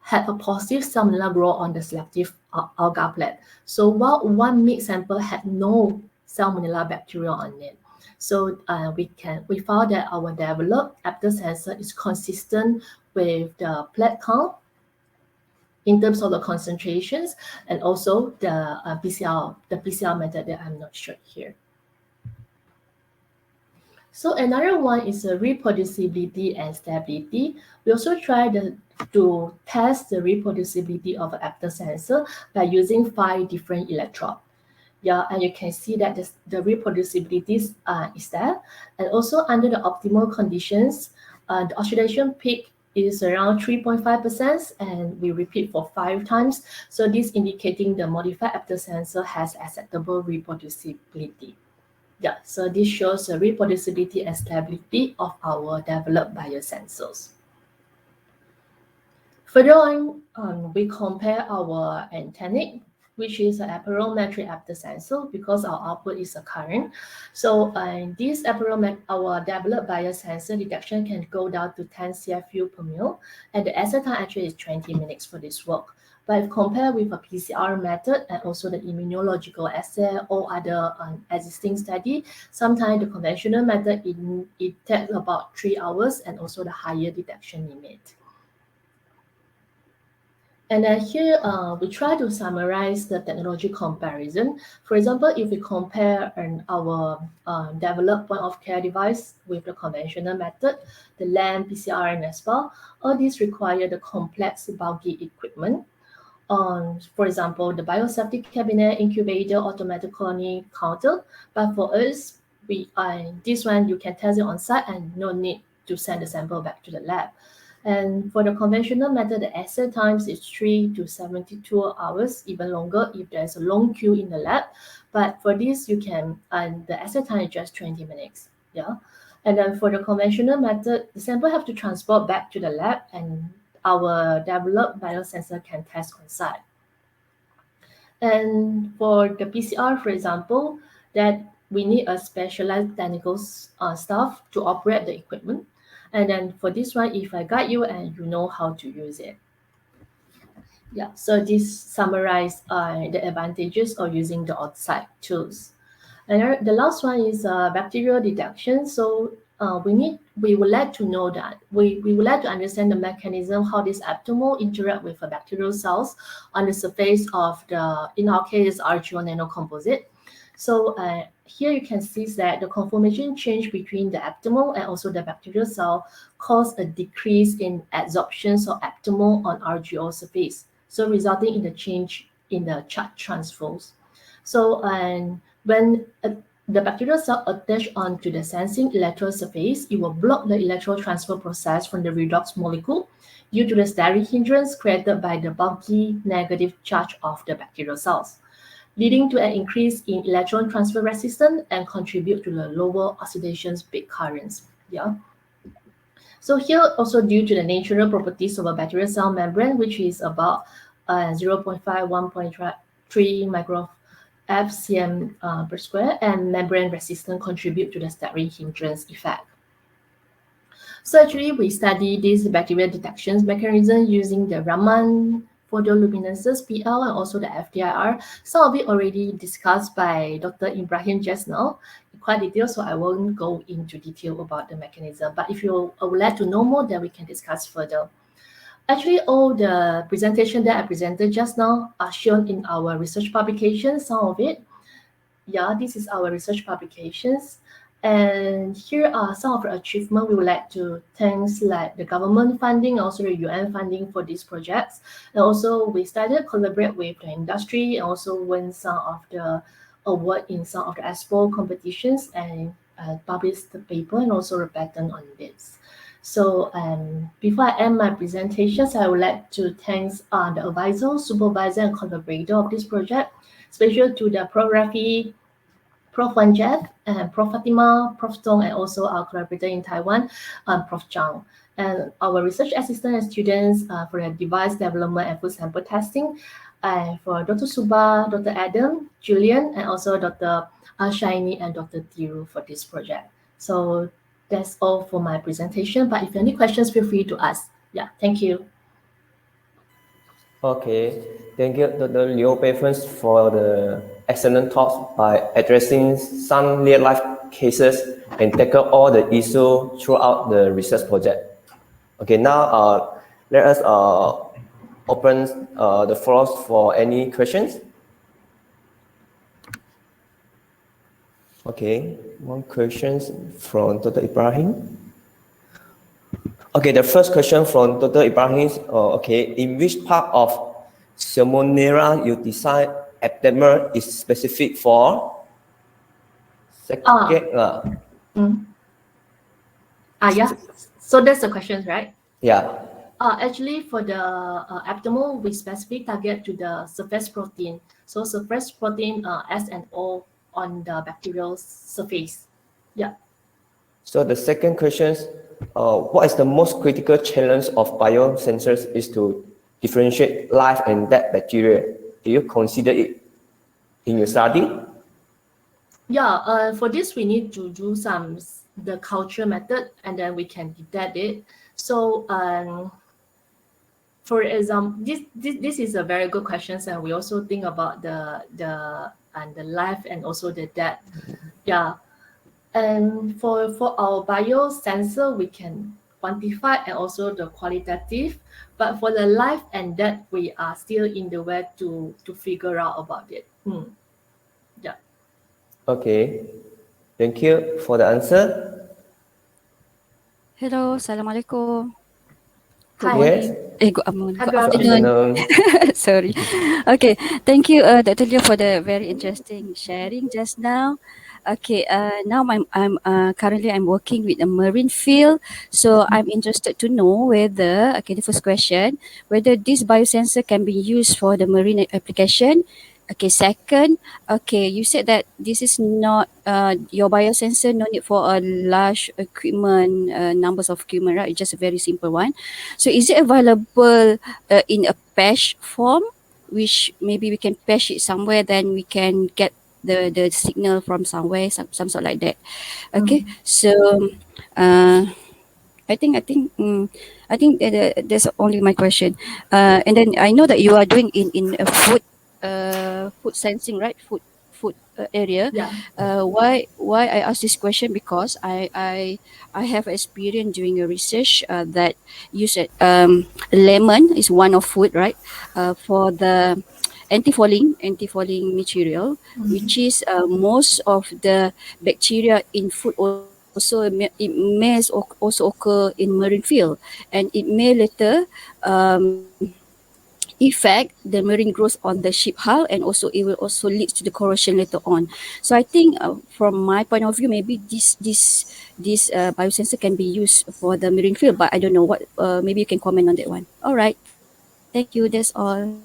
had a positive salmonella growth on the selective agar plate. So while one meat sample had no salmonella bacteria on it. So we found that our developed after sensor is consistent with the plate count in terms of the concentrations and also the PCR method that I'm not sure here. So another one is the reproducibility and stability. We also try to test the reproducibility of an after sensor by using 5 different electrodes. Yeah, and you can see that the reproducibility is there. And also under the optimal conditions, the oxidation peak is around 3.5%, and we repeat for 5 times. So this indicating the modified after sensor has acceptable reproducibility. Yeah, so this shows the reproducibility and stability of our developed biosensors. Further on, we compare our antennic, which is an apparent after sensor, because our output is a current. So this our developed biosensor detection can go down to 10 CFU per mil, and the asset time actually is 20 minutes for this work. But if compared with a PCR method and also the immunological assay or other existing study, sometimes the conventional method, it takes about 3 hours and also the higher detection limit. And then here, we try to summarize the technology comparison. For example, if we compare our developed point-of-care device with the conventional method, the LAM, PCR, and SPAL, all these require the complex, bulky equipment. For example, the biosafety cabinet, incubator, automatic colony counter. But for us, this one, you can test it on site and no need to send the sample back to the lab. And for the conventional method, the assay times is 3 to 72 hours, even longer if there's a long queue in the lab. But for this, you can, and the assay time is just 20 minutes. Yeah. And then for the conventional method, the sample have to transport back to the lab, and our developed biosensor can test on site. And for the PCR, for example, that we need a specialized technical staff to operate the equipment. And then for this one, if I guide you and you know how to use it. Yeah, so this summarizes the advantages of using the Oxide tools. And the last one is bacterial detection. So we would like to know that we would like to understand the mechanism how this aptamer interact with the bacterial cells on the surface of the, in our case, RGO nanocomposite. So here you can see that the conformation change between the aptamer and also the bacterial cell cause a decrease in adsorptions of aptamer on RGO surface, so resulting in the change in the charge transfers. So when the bacterial cell attach onto the sensing electrode surface, it will block the electron transfer process from the redox molecule due to the steric hindrance created by the bulky negative charge of the bacterial cells, leading to an increase in electron transfer resistance and contribute to the lower oxidation peak currents. Yeah. So here also due to the natural properties of a bacterial cell membrane, which is about 0.5, 1.3 micro FCM per square, and membrane resistance contribute to the steric hindrance effect. So actually we study this bacterial detection mechanism using the Raman photoluminescence PL and also the FTIR. Some of it already discussed by Dr. Ibrahim just now in quite detail, so I won't go into detail about the mechanism. But if you would like to know more, then we can discuss further. Actually, all the presentation that I presented just now are shown in our research publications, some of it. Yeah, this is our research publications. And here are some of the achievements we would like to thank, like the government funding, also the UN funding for these projects. And also we started collaborate with the industry and also win some of the award in some of the expo competitions and published the paper and also a patent on this. So before I end my presentations, I would like to thank the advisor, supervisor, and collaborator of this project, especially to the Prof. Rafi, Prof. Wan Jeff, and Prof. Fatima, Prof. Tong, and also our collaborator in Taiwan, Prof. Zhang. And our research assistant and students for the device development and food sample testing, for Dr. Suba, Dr. Adam, Julian, and also Dr. Shaini and Dr. Tiru for this project. So that's all for my presentation, but if you have any questions, feel free to ask. Yeah, thank you. Okay, thank you, Dr. Liu Beifens, for the excellent talks by addressing some real-life cases and tackle all the issues throughout the research project. Okay, now let us open the floor for any questions. Okay, one question from Dr. Ibrahim. Okay, the first question from Dr. Ibrahim is, okay, in which part of Salmonella you decide aptamer is specific for second. Yeah. So that's the question, right? Yeah. Actually, for the aptamer, we specifically target to the surface protein. So surface protein S and O on the bacterial surface. Yeah. So the second question is, what is the most critical challenge of biosensors is to differentiate live and dead bacteria? Do you consider it in your study? Yeah, for this we need to do the culture method, and then we can detect it. So for example, this is a very good question, and we also think about the live and also the dead. Yeah, and for our biosensor, we can quantify and also the qualitative, but for the live and dead, we are still in the way to figure out about it. Yeah. Okay, thank you for the answer. Hello, Assalamualaikum. Good Hi. morning. Yes. Good afternoon. Hi, Good good afternoon. afternoon. Sorry. Okay, thank you, Dr. Leo, for the very interesting sharing just now. Okay, now I'm currently I'm working with a marine field, so I'm interested to know whether, okay, the first question, whether this biosensor can be used for the marine application. Okay, second, okay, you said that this is not your biosensor, no need for a large equipment, numbers of equipment, right? It's just a very simple one. So is it available in a patch form, which maybe we can patch it somewhere, then we can get the signal from somewhere, some sort like that. Okay, so I think that's only my question. And then I know that you are doing in a food sensing, right? Food area. Yeah. Why I ask this question, because I have experience doing a research that you said lemon is one of food, right? For the antifouling material, which is most of the bacteria in food also it may also occur in marine field, and it may later affect the marine growth on the ship hull, and also it will also lead to the corrosion later on. So I think from my point of view, maybe this biosensor can be used for the marine field, but I don't know what. Maybe you can comment on that one. All right, thank you. That's all.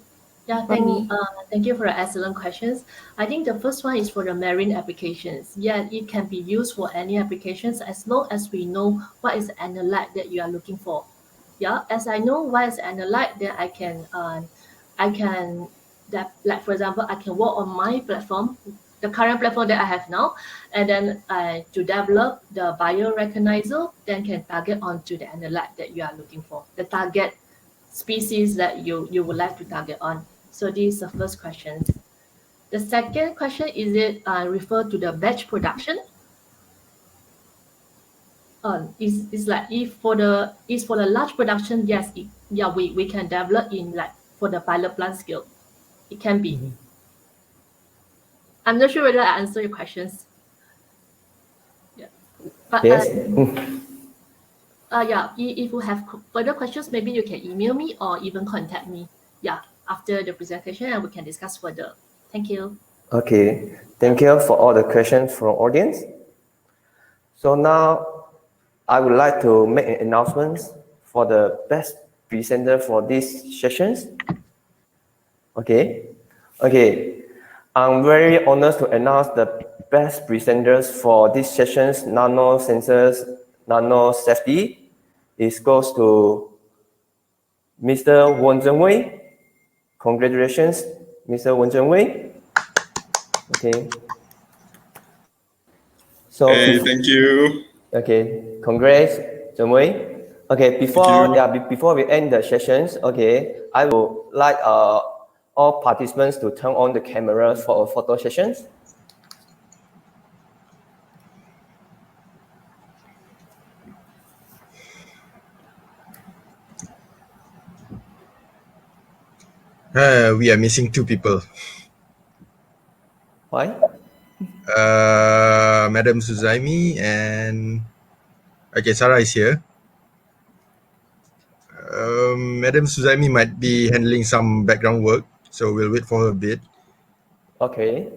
Yeah, thank you for the excellent questions. I think the first one is for the marine applications. Yeah, it can be used for any applications as long as we know what is the analyte that you are looking for. Yeah, as I know what is analyte, then I can that, like for example, I can work on my platform, the current platform that I have now, and then to develop the biorecognizer, then can target onto the analyte that you are looking for, the target species that you would like to target on. So this is the first question. The second question, is it refer to the batch production? Is like if for the large production, yes, we can develop in like for the pilot plant scale. It can be. I'm not sure whether I answer your questions. Yeah, but Yes. yeah, if you have further questions, maybe you can email me or even contact me. Yeah, after the presentation, and we can discuss further. Thank you. Okay, thank you for all the questions from audience. So now I would like to make an announcement for the best presenter for these sessions. Okay, I'm very honored to announce the best presenters for these sessions, Nano-sensors, Nanosafety. It goes to Mr. Won Zhengwei. Congratulations, Mr. Won Zhengwei. Okay. So Hey, thank you. okay, congrats, Zhengwei. Okay, before we end the sessions, okay, I would like all participants to turn on the cameras for a photo sessions. We are missing two people. Why? Madam Suzaimi and okay, Sarah is here. Madam Suzaimi might be handling some background work, so we'll wait for her a bit. Okay.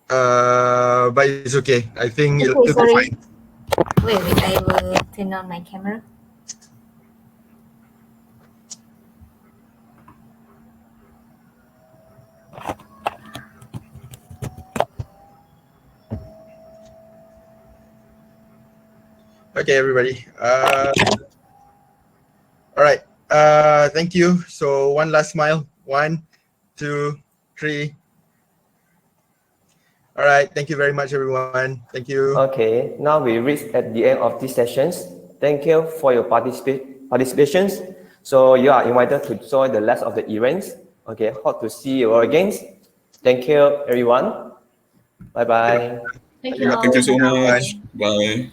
But it's okay. I think it'll be sorry. fine. Wait, I will turn on my camera. Okay, everybody. All right. Thank you. So one last smile. 1, 2, 3. All right. Thank you very much, everyone. Thank you. Okay. Now we reach at the end of these sessions. Thank you for your participations. So you are invited to join the rest of the events. Okay. Hope to see you all again. Thank you, everyone. Bye bye. Thank you all. Thank you so Bye. much. Bye.